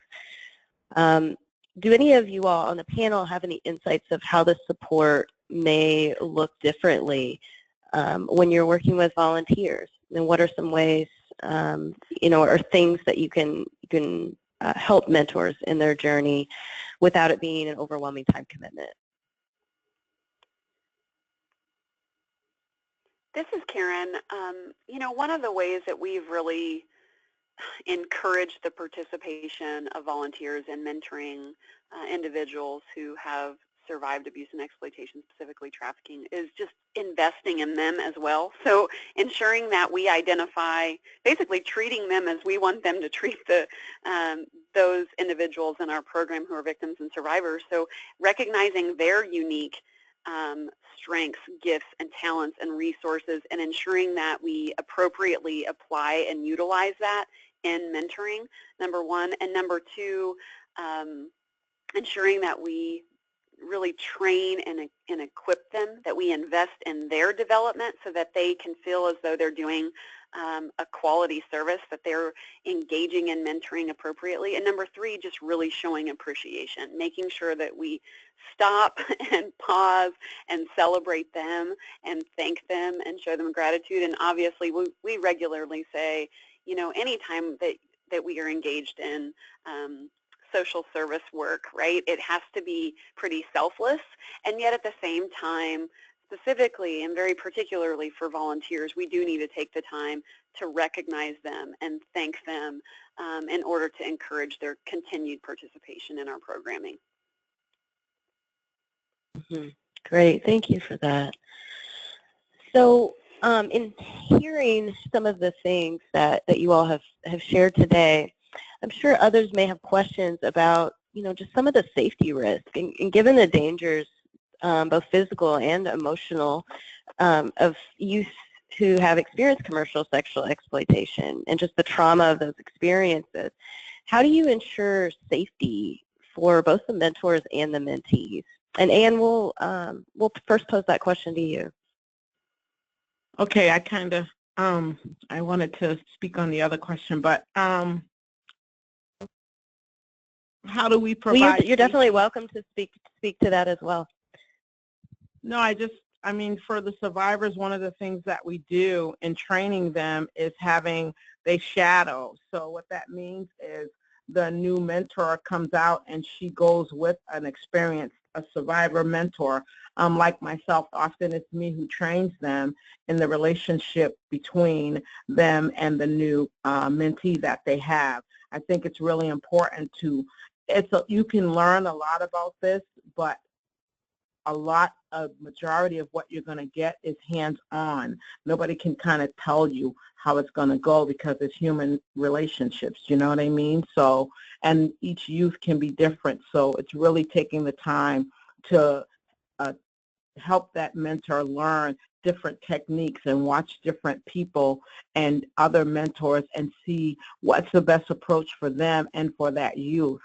Do any of you all on the panel have any insights of how the support may look differently when you're working with volunteers? And what are some ways, you know, or things that you can help mentors in their journey without it being an overwhelming time commitment? This is Karen. You know, one of the ways that we've really encouraged the participation of volunteers in mentoring individuals who have survived abuse and exploitation, specifically trafficking, is just investing in them as well. So ensuring that we identify, basically treating them as we want them to treat those individuals in our program who are victims and survivors. So recognizing their unique strengths, gifts, and talents and resources, and ensuring that we appropriately apply and utilize that in mentoring, number one. And number two, ensuring that we really train and equip them, that we invest in their development so that they can feel as though they're doing a quality service, that they're engaging in mentoring appropriately. And number three, just really showing appreciation, making sure that we stop and pause and celebrate them and thank them and show them gratitude. And obviously we regularly say, you know, anytime that we are engaged in social service work, right, it has to be pretty selfless, and yet at the same time, specifically and very particularly for volunteers, we do need to take the time to recognize them and thank them in order to encourage their continued participation in our programming. Mm-hmm. Great, thank you for that. So in hearing some of the things that you all have shared today, I'm sure others may have questions about, you know, just some of the safety risk and given the dangers, both physical and emotional, of youth who have experienced commercial sexual exploitation and just the trauma of those experiences. How do you ensure safety for both the mentors and the mentees? And Ann, we'll first pose that question to you. Okay, I kind of I wanted to speak on the other question, but how do we provide? Well, you're definitely welcome to speak to that as well. No, I mean, for the survivors, one of the things that we do in training them is they shadow. So what that means is the new mentor comes out and she goes with an experienced, a survivor mentor. Like myself, often it's me who trains them in the relationship between them and the new mentee that they have. I think it's really important you can learn a lot about this, but a majority of what you're going to get is hands-on. Nobody can kind of tell you how it's going to go because it's human relationships, you know what I mean? So, and each youth can be different, so it's really taking the time to help that mentor learn different techniques and watch different people and other mentors and see what's the best approach for them and for that youth.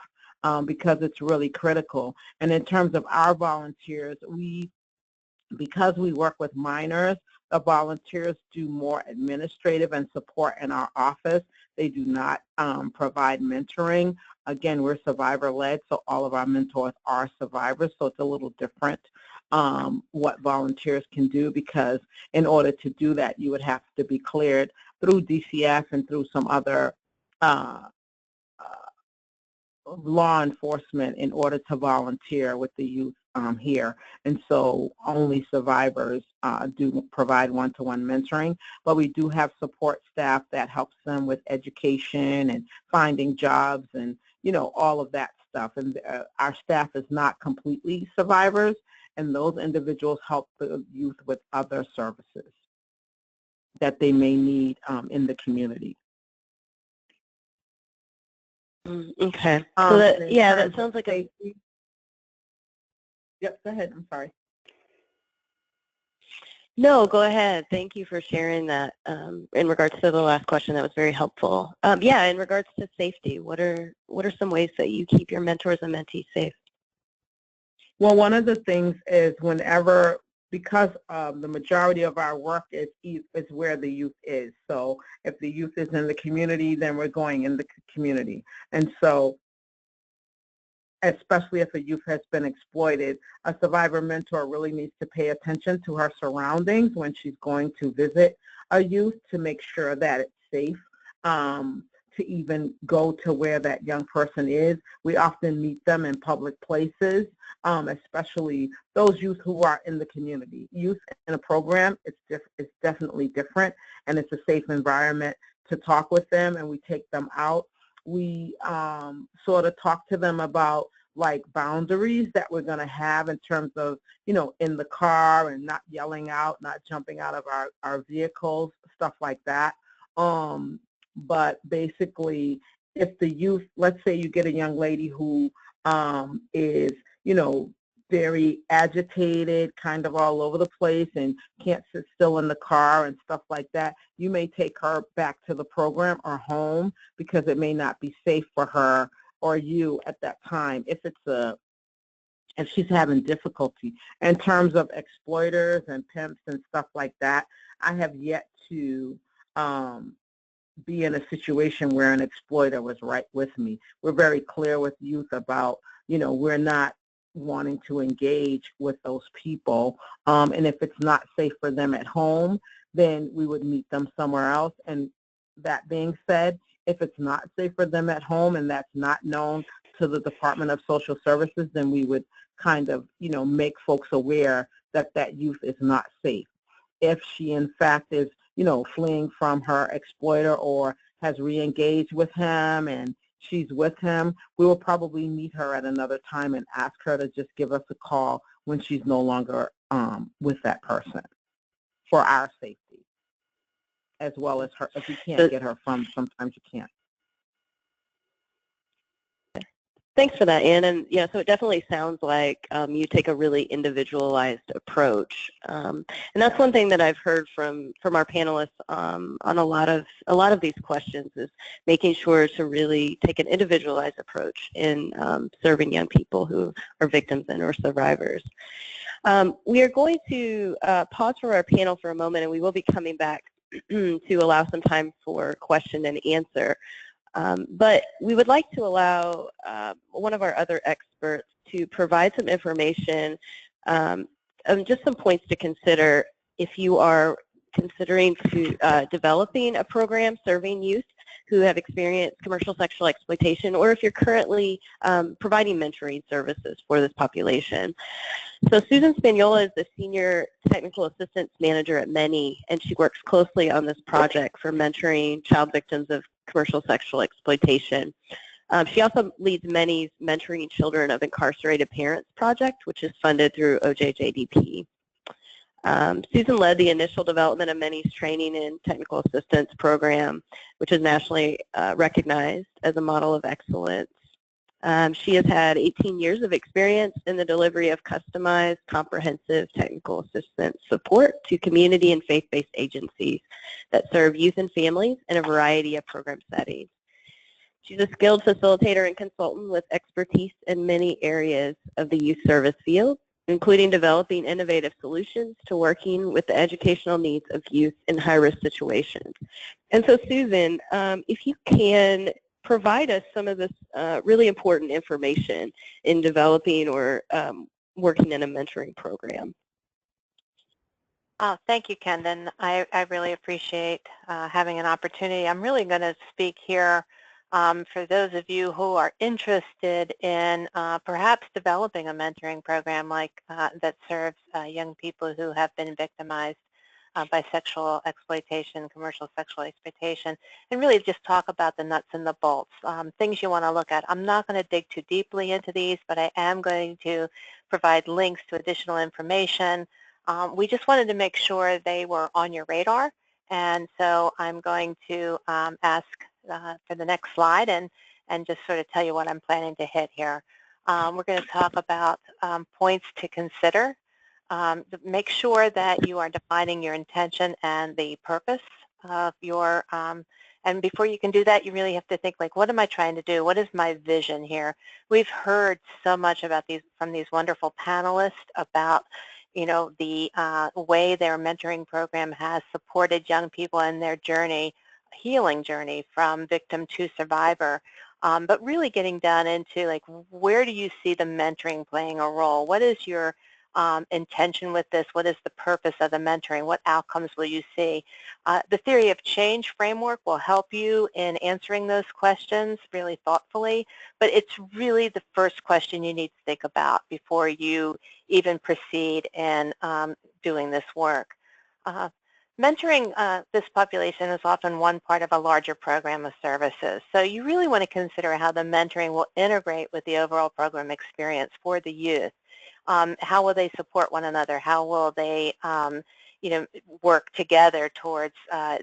Because it's really critical. And in terms of our volunteers, because we work with minors, the volunteers do more administrative and support in our office. They do not provide mentoring. Again, we're survivor-led, so all of our mentors are survivors, so it's a little different what volunteers can do, because in order to do that, you would have to be cleared through DCF and through some other law enforcement in order to volunteer with the youth here. And so only survivors do provide one-to-one mentoring, but we do have support staff that helps them with education and finding jobs and, you know, all of that stuff. And our staff is not completely survivors, and those individuals help the youth with other services that they may need in the community. Okay. So that, yeah, that sounds like a... Yep, go ahead. I'm sorry. No, go ahead. Thank you for sharing that. In regards to the last question, that was very helpful. Yeah, in regards to safety, what are some ways that you keep your mentors and mentees safe? Well, one of the things is whenever, because the majority of our work is where the youth is. So if the youth is in the community, then we're going in the community. And so especially if a youth has been exploited, a survivor mentor really needs to pay attention to her surroundings when she's going to visit a youth to make sure that it's safe to even go to where that young person is. We often meet them in public places, especially those youth who are in the community. Youth in a program, it's definitely different, and it's a safe environment to talk with them, and we take them out. We sort of talk to them about like boundaries that we're going to have in terms of, you know, in the car and not yelling out, not jumping out of our vehicles, stuff like that. But basically, if the youth, let's say you get a young lady who is, you know, very agitated, kind of all over the place and can't sit still in the car and stuff like that, you may take her back to the program or home because it may not be safe for her or you at that time if she's having difficulty. In terms of exploiters and pimps and stuff like that, I have yet to be in a situation where an exploiter was right with me. We're very clear with youth about, you know, we're not wanting to engage with those people, and if it's not safe for them at home, then we would meet them somewhere else. And that being said, if it's not safe for them at home and that's not known to the Department of Social Services, then we would kind of, you know, make folks aware that that youth is not safe. If she in fact is, you know, fleeing from her exploiter or has re-engaged with him and she's with him, we will probably meet her at another time and ask her to just give us a call when she's no longer with that person for our safety, as well as her. If you can't get her from, sometimes you can't. Thanks for that, Ann. And yeah, so it definitely sounds like you take a really individualized approach, and that's one thing that I've heard from our panelists on a lot of these questions is making sure to really take an individualized approach in serving young people who are victims and or survivors. We are going to pause for our panel for a moment, and we will be coming back to allow some time for question and answer. But we would like to allow one of our other experts to provide some information, just some points to consider if you are considering developing a program serving youth who have experienced commercial sexual exploitation, or if you're currently providing mentoring services for this population. So Susan Spagnola is the Senior Technical Assistance Manager at Many, and she works closely on this project for mentoring child victims of commercial sexual exploitation. She also leads Many's Mentoring Children of Incarcerated Parents project, which is funded through OJJDP. Susan led the initial development of Many's Training and Technical Assistance Program, which is nationally recognized as a model of excellence. She has had 18 years of experience in the delivery of customized, comprehensive technical assistance support to community and faith-based agencies that serve youth and families in a variety of program settings. She's a skilled facilitator and consultant with expertise in many areas of the youth service field, including developing innovative solutions to working with the educational needs of youth in high-risk situations. And so Susan, if you can provide us some of this really important information in developing or working in a mentoring program. Oh, thank you, Kendon. I really appreciate having an opportunity. I'm really going to speak here for those of you who are interested in perhaps developing a mentoring program like that serves young people who have been victimized by sexual exploitation, commercial sexual exploitation, and really just talk about the nuts and the bolts, things you want to look at. I'm not going to dig too deeply into these, but I am going to provide links to additional information. We just wanted to make sure they were on your radar, and so I'm going to ask for the next slide and just sort of tell you what I'm planning to hit here. We're going to talk about points to consider. Make sure that you are defining your intention and the purpose of your, and before you can do that, you really have to think like, what am I trying to do? What is my vision here? We've heard so much about these from these wonderful panelists about, you know, the way their mentoring program has supported young people in their journey, healing journey from victim to survivor. But really getting down into like, where do you see the mentoring playing a role? What is your intention with this? What is the purpose of the mentoring? What outcomes will you see? The theory of change framework will help you in answering those questions really thoughtfully, but it's really the first question you need to think about before you even proceed in doing this work. Mentoring this population is often one part of a larger program of services. So you really want to consider how the mentoring will integrate with the overall program experience for the youth. How will they support one another? How will they you know, work together towards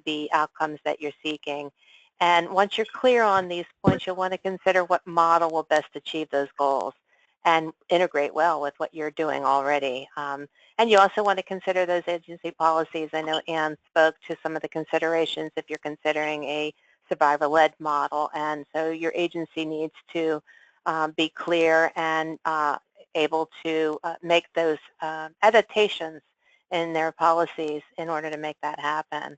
the outcomes that you're seeking? And once you're clear on these points, you'll want to consider what model will best achieve those goals and integrate well with what you're doing already. And you also want to consider those agency policies. I know Ann spoke to some of the considerations if you're considering a survivor-led model, and so your agency needs to be clear and able to make those adaptations in their policies in order to make that happen.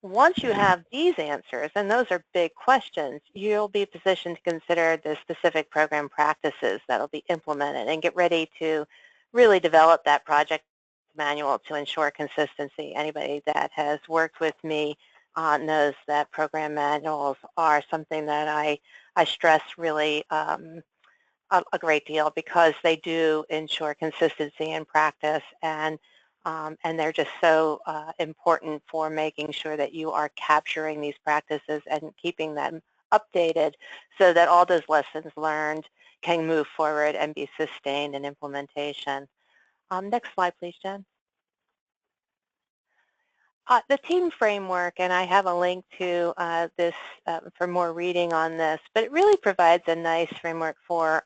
Once you have these answers, and those are big questions, you'll be positioned to consider the specific program practices that will be implemented and get ready to really develop that project manual to ensure consistency. Anybody that has worked with me knows that program manuals are something that I stress really a great deal because they do ensure consistency in practice, and they're just so important for making sure that you are capturing these practices and keeping them updated so that all those lessons learned can move forward and be sustained in implementation. Next slide, please, Jen. The team framework, and I have a link to this for more reading on this, but it really provides a nice framework for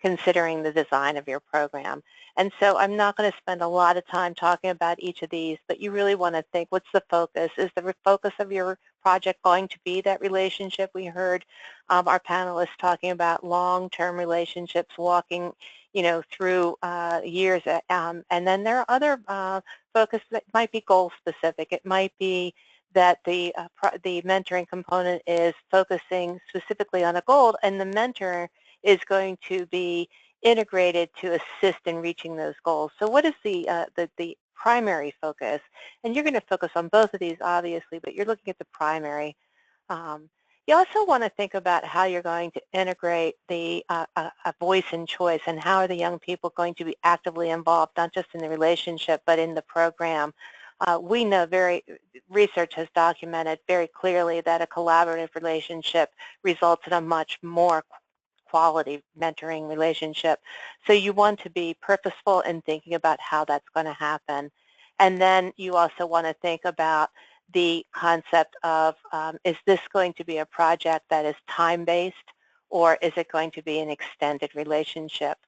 considering the design of your program. And so I'm not going to spend a lot of time talking about each of these, but you really want to think, what's the focus? Is the focus of your project going to be that relationship? We heard our panelists talking about long-term relationships, walking, you know, through years, and then there are other focus that might be goal specific. It might be that the mentoring component is focusing specifically on a goal, and the mentor is going to be integrated to assist in reaching those goals. So what is the primary focus? And you're going to focus on both of these, obviously, but you're looking at the primary. You also want to think about how you're going to integrate the a voice and choice, and how are the young people going to be actively involved, not just in the relationship, but in the program. We know research has documented very clearly that a collaborative relationship results in a much more quality mentoring relationship. So you want to be purposeful in thinking about how that's going to happen. And then you also want to think about the concept of, is this going to be a project that is time-based, or is it going to be an extended relationship?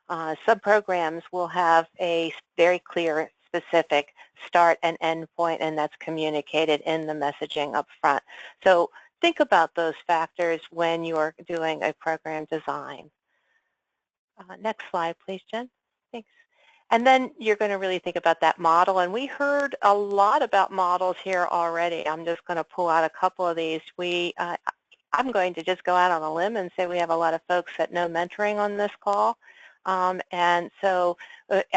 Some programs will have a very clear, specific start and end point, and that's communicated in the messaging up front. So think about those factors when you're doing a program design. Next slide, please, Jen. Thanks. And then you're going to really think about that model. And we heard a lot about models here already. I'm just going to pull out a couple of these. I'm going to just go out on a limb and say we have a lot of folks that know mentoring on this call. And so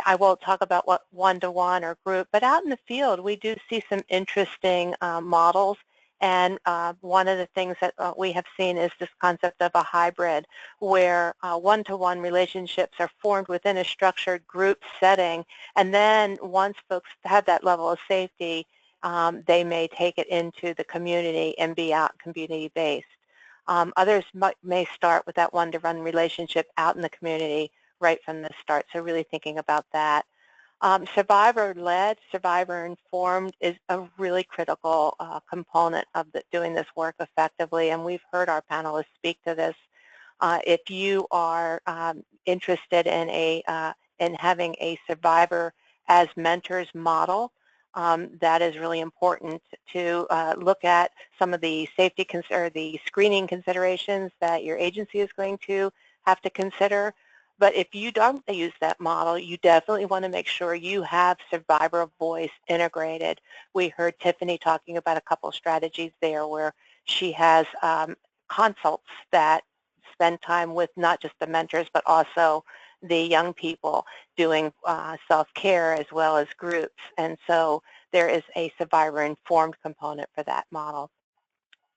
I won't talk about what one-to-one or group, but out in the field we do see some interesting models. And one of the things that we have seen is this concept of a hybrid, where one-to-one relationships are formed within a structured group setting, and then once folks have that level of safety, they may take it into the community and be out community-based. Others may start with that one-to-one relationship out in the community right from the start, so really thinking about that. Survivor-led, survivor-informed is a really critical component of doing this work effectively, and we've heard our panelists speak to this. If you are interested in having a survivor as mentors model, that is really important to look at some of the safety or the screening considerations that your agency is going to have to consider. But if you don't use that model, you definitely want to make sure you have survivor voice integrated. We heard Tiffany talking about a couple of strategies there where she has consults that spend time with not just the mentors, but also the young people doing self-care as well as groups. And so there is a survivor-informed component for that model.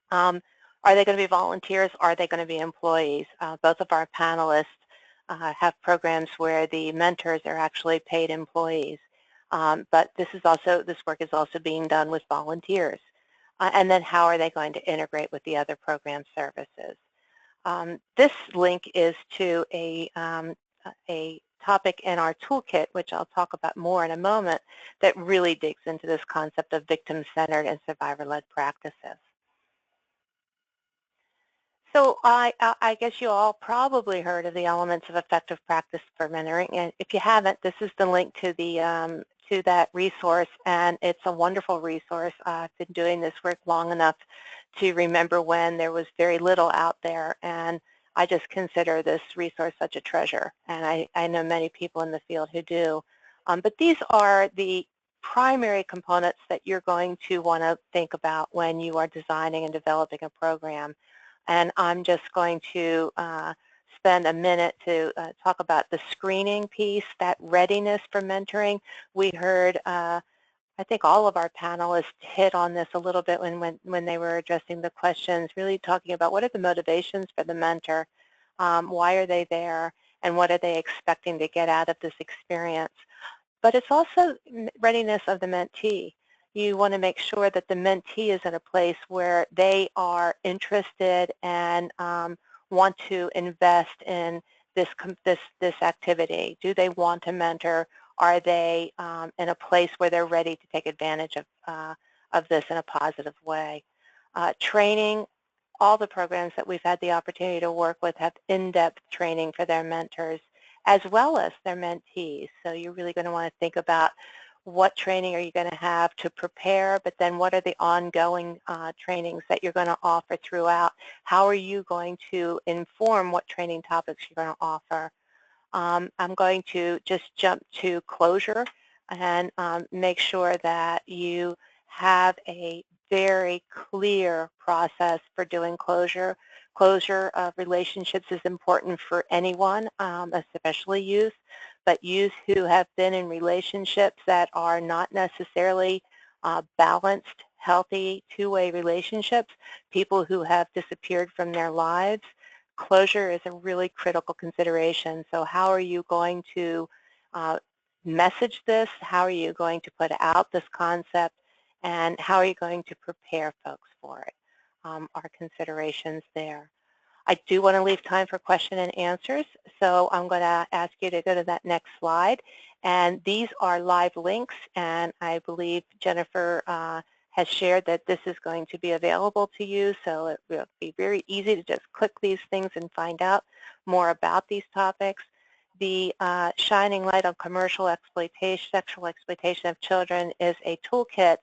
Are they going to be volunteers? Are they going to be employees? Both of our panelists have programs where the mentors are actually paid employees, but this work is also being done with volunteers. And then how are they going to integrate with the other program services? This link is to a topic in our toolkit, which I'll talk about more in a moment, that really digs into this concept of victim-centered and survivor-led practices. So I guess you all probably heard of the elements of effective practice for mentoring, and if you haven't, this is the link to that resource, and it's a wonderful resource. I've been doing this work long enough to remember when there was very little out there, and I just consider this resource such a treasure, and I know many people in the field who do. But these are the primary components that you're going to want to think about when you are designing and developing a program. And I'm just going to spend a minute to talk about the screening piece, that readiness for mentoring. We heard, I think all of our panelists hit on this a little bit when they were addressing the questions, really talking about what are the motivations for the mentor, why are they there, and what are they expecting to get out of this experience. But it's also readiness of the mentee. You want to make sure that the mentee is in a place where they are interested and want to invest in this activity. Do they want to mentor? Are they in a place where they're ready to take advantage of this in a positive way? Training, all the programs that we've had the opportunity to work with have in-depth training for their mentors as well as their mentees. So you're really going to want to think about what training are you going to have to prepare, but then what are the ongoing trainings that you're going to offer throughout? How are you going to inform what training topics you're going to offer? I'm going to just jump to closure and make sure that you have a very clear process for doing closure. Closure of relationships is important for anyone, especially youth, but youth who have been in relationships that are not necessarily balanced, healthy, two-way relationships, people who have disappeared from their lives. Closure is a really critical consideration. So how are you going to message this? How are you going to put out this concept? And how are you going to prepare folks for it? Our considerations there. I do want to leave time for question and answers, so I'm going to ask you to go to that next slide. And these are live links, and I believe Jennifer has shared that this is going to be available to you, so it will be very easy to just click these things and find out more about these topics. The Shining Light on Commercial Exploitation, Sexual Exploitation of Children is a toolkit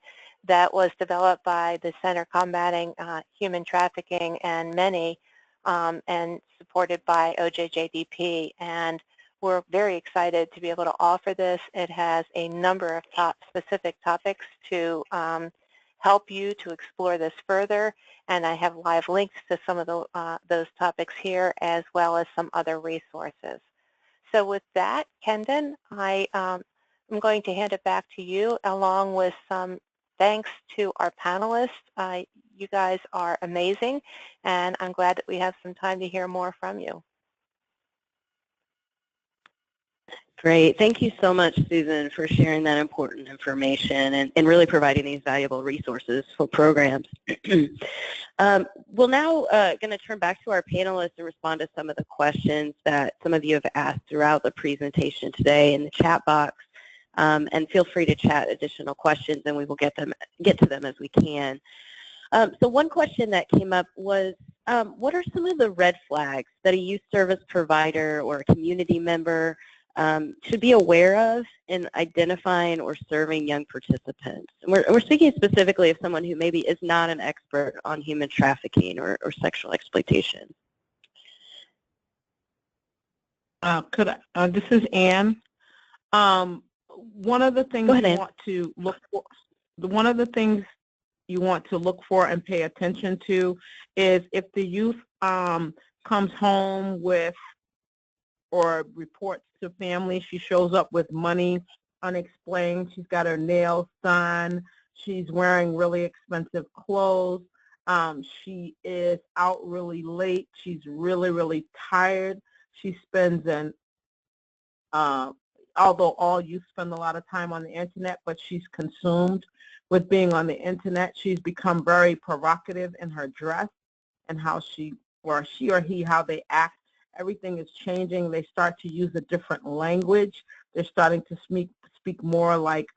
that was developed by the Center Combating Human Trafficking and many, and supported by OJJDP. And we're very excited to be able to offer this. It has a number of specific topics to help you to explore this further, and I have live links to some of those topics here, as well as some other resources. So with that, Kendon, I'm going to hand it back to you, along with some thanks to our panelists. You guys are amazing, and I'm glad that we have some time to hear more from you. Great. Thank you so much, Susan, for sharing that important information and really providing these valuable resources for programs. We're now going to turn back to our panelists and respond to some of the questions that some of you have asked throughout the presentation today in the chat box. And feel free to chat additional questions, and we will get to them as we can. So one question that came up was, what are some of the red flags that a youth service provider or a community member should be aware of in identifying or serving young participants? And we're speaking specifically of someone who maybe is not an expert on human trafficking or sexual exploitation. This is Ann. One of the things one of the things you want to look for and pay attention to is if the youth comes home with or reports to family, she shows up with money unexplained, she's got her nails done, she's wearing really expensive clothes, she is out really late, she's really, really tired, she spends although all youth spend a lot of time on the internet, but she's consumed with being on the internet. She's become very provocative in her dress and how she or he, how they act. Everything is changing. They start to use a different language. They're starting to speak more like,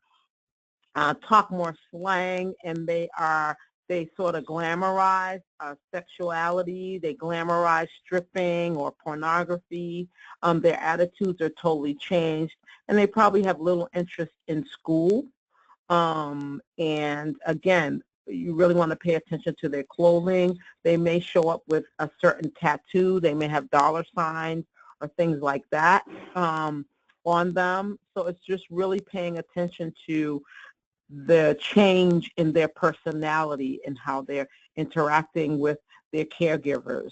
talk more slang, and they sort of glamorize sexuality. They glamorize stripping or pornography. Their attitudes are totally changed, and they probably have little interest in school. And again, you really want to pay attention to their clothing. They may show up with a certain tattoo. They may have dollar signs or things like that on them. So it's just really paying attention to the change in their personality and how they're interacting with their caregivers,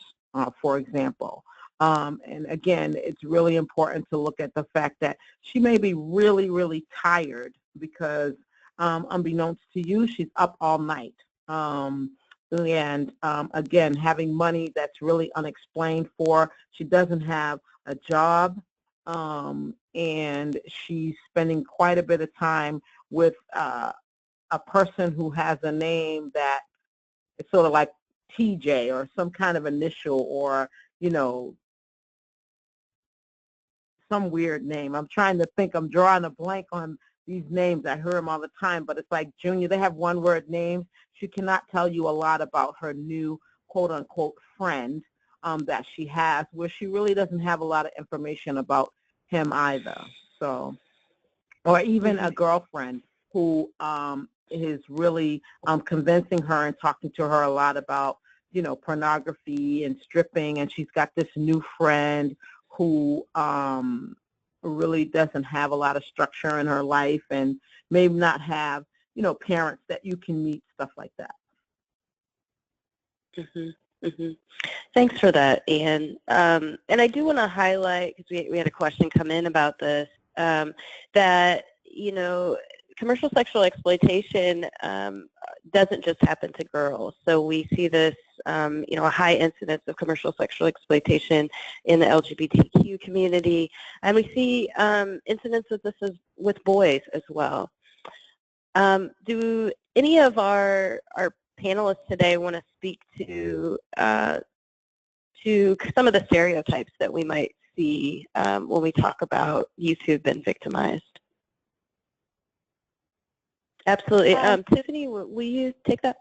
for example. And again, it's really important to look at the fact that she may be really, really tired because unbeknownst to you, she's up all night. Again, having money that's really unexplained for. She doesn't have a job, and she's spending quite a bit of time with a person who has a name that is sort of like TJ or some kind of initial, or, you know, some weird name. I'm trying to think. I'm drawing a blank on these names. I hear them all the time, but it's like Junior. They have one-word names. She cannot tell you a lot about her new quote-unquote friend that she has, where she really doesn't have a lot of information about him either. So, or even a girlfriend who is really convincing her and talking to her a lot about, you know, pornography and stripping, and she's got this new friend who really doesn't have a lot of structure in her life and may not have, you know, parents that you can meet, stuff like that. Thanks for that, Ann. And I do want to highlight, because we had a question come in about this, that, you know, commercial sexual exploitation doesn't just happen to girls. So we see this, you know, a high incidence of commercial sexual exploitation in the LGBTQ community, and we see incidents of this with boys as well. Do any of our panelists today want to speak to some of the stereotypes that we might see when we talk about youth who've been victimized? Absolutely. Tiffany, will you take that?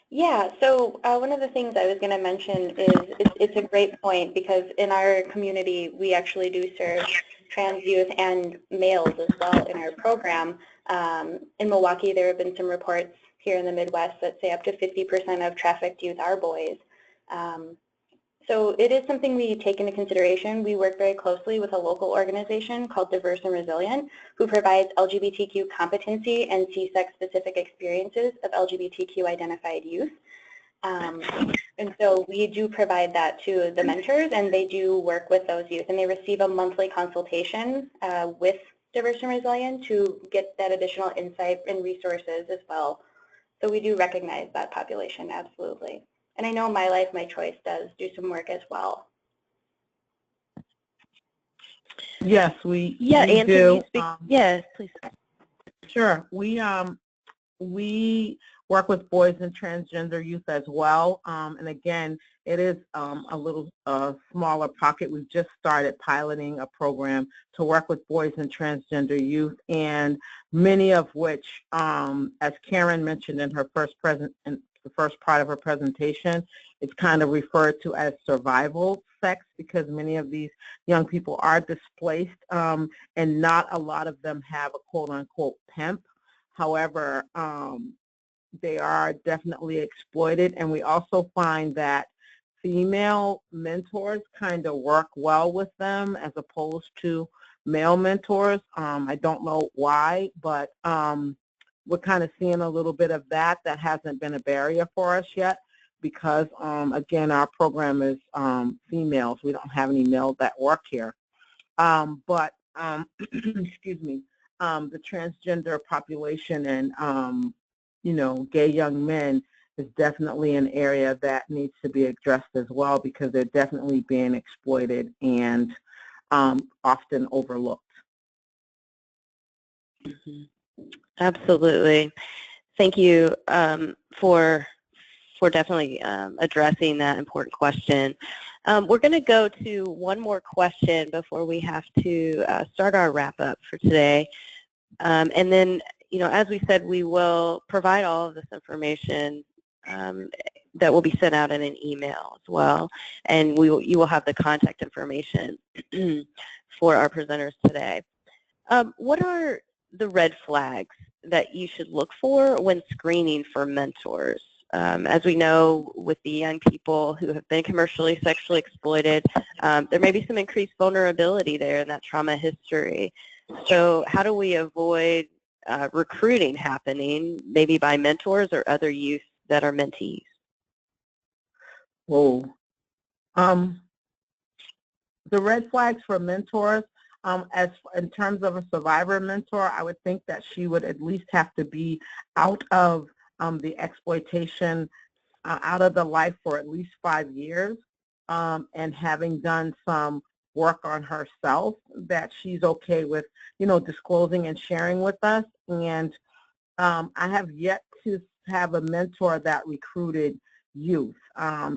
Yeah, so one of the things I was going to mention is it's a great point, because in our community we actually do serve trans youth and males as well in our program. In Milwaukee, there have been some reports here in the Midwest that say up to 50% of trafficked youth are boys. So it is something we take into consideration. We work very closely with a local organization called Diverse and Resilient, who provides LGBTQ competency and CSEC-specific experiences of LGBTQ identified youth. And so we do provide that to the mentors, and they do work with those youth, and they receive a monthly consultation with Diverse and Resilient to get that additional insight and resources as well. So we do recognize that population, absolutely. And I know My Life, My Choice does do some work as well. Yes, we Ann, do. Can you speak? Yes, please. Sure. We work with boys and transgender youth as well. And again, it is a little smaller pocket. We've just started piloting a program to work with boys and transgender youth, and many of which, as Karen mentioned in her first the first part of her presentation, it's kind of referred to as survival sex, because many of these young people are displaced, and not a lot of them have a quote-unquote pimp. However, they are definitely exploited, and we also find that female mentors kind of work well with them as opposed to male mentors. I don't know why, but we're kind of seeing a little bit of that. That hasn't been a barrier for us yet because, again, our program is females. We don't have any males that work here. Excuse me, the transgender population and, you know, gay young men is definitely an area that needs to be addressed as well, because they're definitely being exploited and often overlooked. Mm-hmm. Absolutely. Thank you for definitely addressing that important question. We're going to go to one more question before we have to start our wrap-up for today. And then, you know, as we said, we will provide all of this information that will be sent out in an email as well. And you will have the contact information for our presenters today. What are the red flags that you should look for when screening for mentors? As we know, with the young people who have been commercially sexually exploited, there may be some increased vulnerability there in that trauma history. So how do we avoid recruiting happening, maybe by mentors or other youth that are mentees? Whoa. The red flags for mentors, as in terms of a survivor mentor, I would think that she would at least have to be out of the exploitation, out of the life for at least 5 years, and having done some work on herself that she's okay with, you know, disclosing and sharing with us. And I have yet to have a mentor that recruited youth.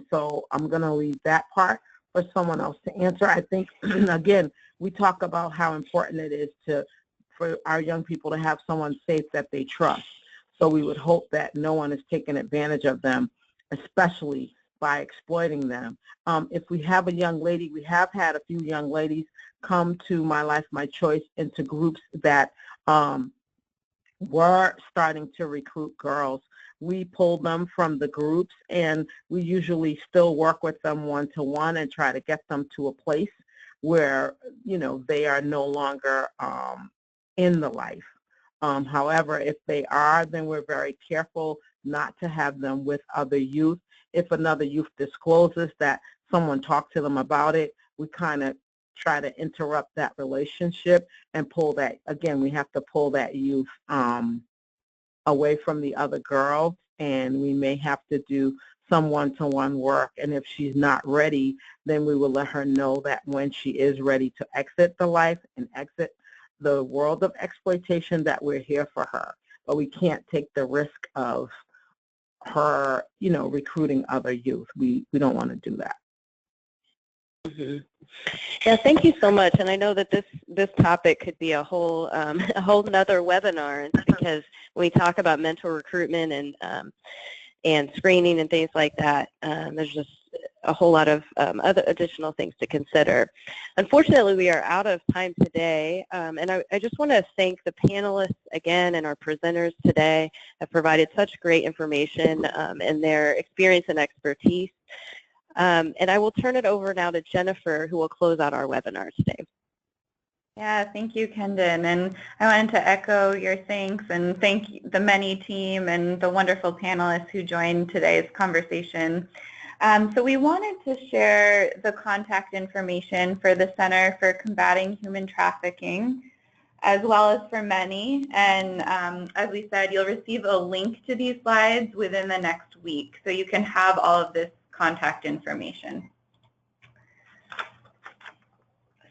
So I'm going to leave that part for someone else to answer. I think, again, we talk about how important it is for our young people to have someone safe that they trust. So we would hope that no one is taking advantage of them, especially by exploiting them. If we have a young lady, we have had a few young ladies come to My Life, My Choice into groups that were starting to recruit girls. We pulled them from the groups, and we usually still work with them one-to-one and try to get them to a place where, you know, they are no longer in the life. However, if they are, then we're very careful not to have them with other youth. If another youth discloses that someone talked to them about it, we kind of try to interrupt that relationship and pull that, again, we have to pull that youth away from the other girl, and we may have to do some one-to-one work. And if she's not ready, then we will let her know that when she is ready to exit the life and exit the world of exploitation, that we're here for her. But we can't take the risk of her, you know, recruiting other youth. We don't want to do that. Mm-hmm. Yeah, thank you so much. And I know that this topic could be a whole nother webinar, because when we talk about mentor recruitment and screening and things like that, there's just a whole lot of other additional things to consider. Unfortunately, we are out of time today, and I just want to thank the panelists again, and our presenters today have provided such great information and their experience and expertise. And I will turn it over now to Jennifer, who will close out our webinar today. Yeah, thank you, Kendon. And I wanted to echo your thanks and thank the many team and the wonderful panelists who joined today's conversation. So we wanted to share the contact information for the Center for Combating Human Trafficking, as well as for many. And as we said, you'll receive a link to these slides within the next week, so you can have all of this contact information.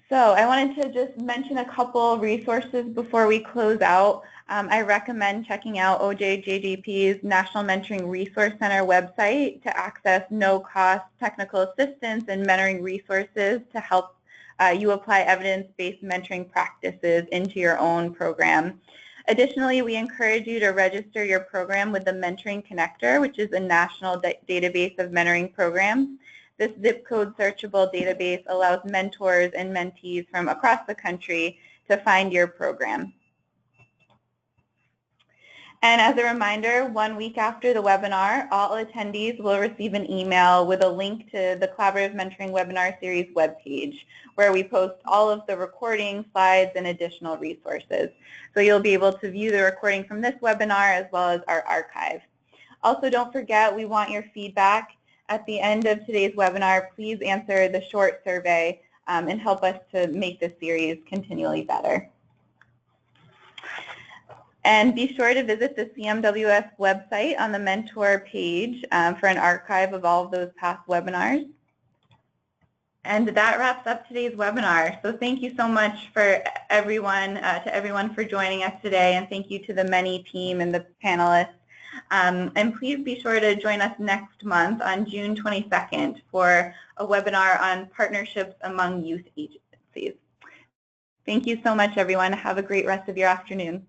So I wanted to just mention a couple resources before we close out. I recommend checking out OJJDP's National Mentoring Resource Center website to access no-cost technical assistance and mentoring resources to help you apply evidence-based mentoring practices into your own program. Additionally, we encourage you to register your program with the Mentoring Connector, which is a national database of mentoring programs. This zip code searchable database allows mentors and mentees from across the country to find your program. And as a reminder, 1 week after the webinar, all attendees will receive an email with a link to the Collaborative Mentoring Webinar Series webpage, where we post all of the recording, slides, and additional resources. So you'll be able to view the recording from this webinar as well as our archive. Also, don't forget, we want your feedback. At the end of today's webinar, please answer the short survey and help us to make this series continually better. And be sure to visit the CMWS website on the mentor page for an archive of all of those past webinars. And that wraps up today's webinar. So thank you so much for everyone, for joining us today, and thank you to the many team and the panelists. And please be sure to join us next month on June 22nd for a webinar on partnerships among youth agencies. Thank you so much, everyone. Have a great rest of your afternoon.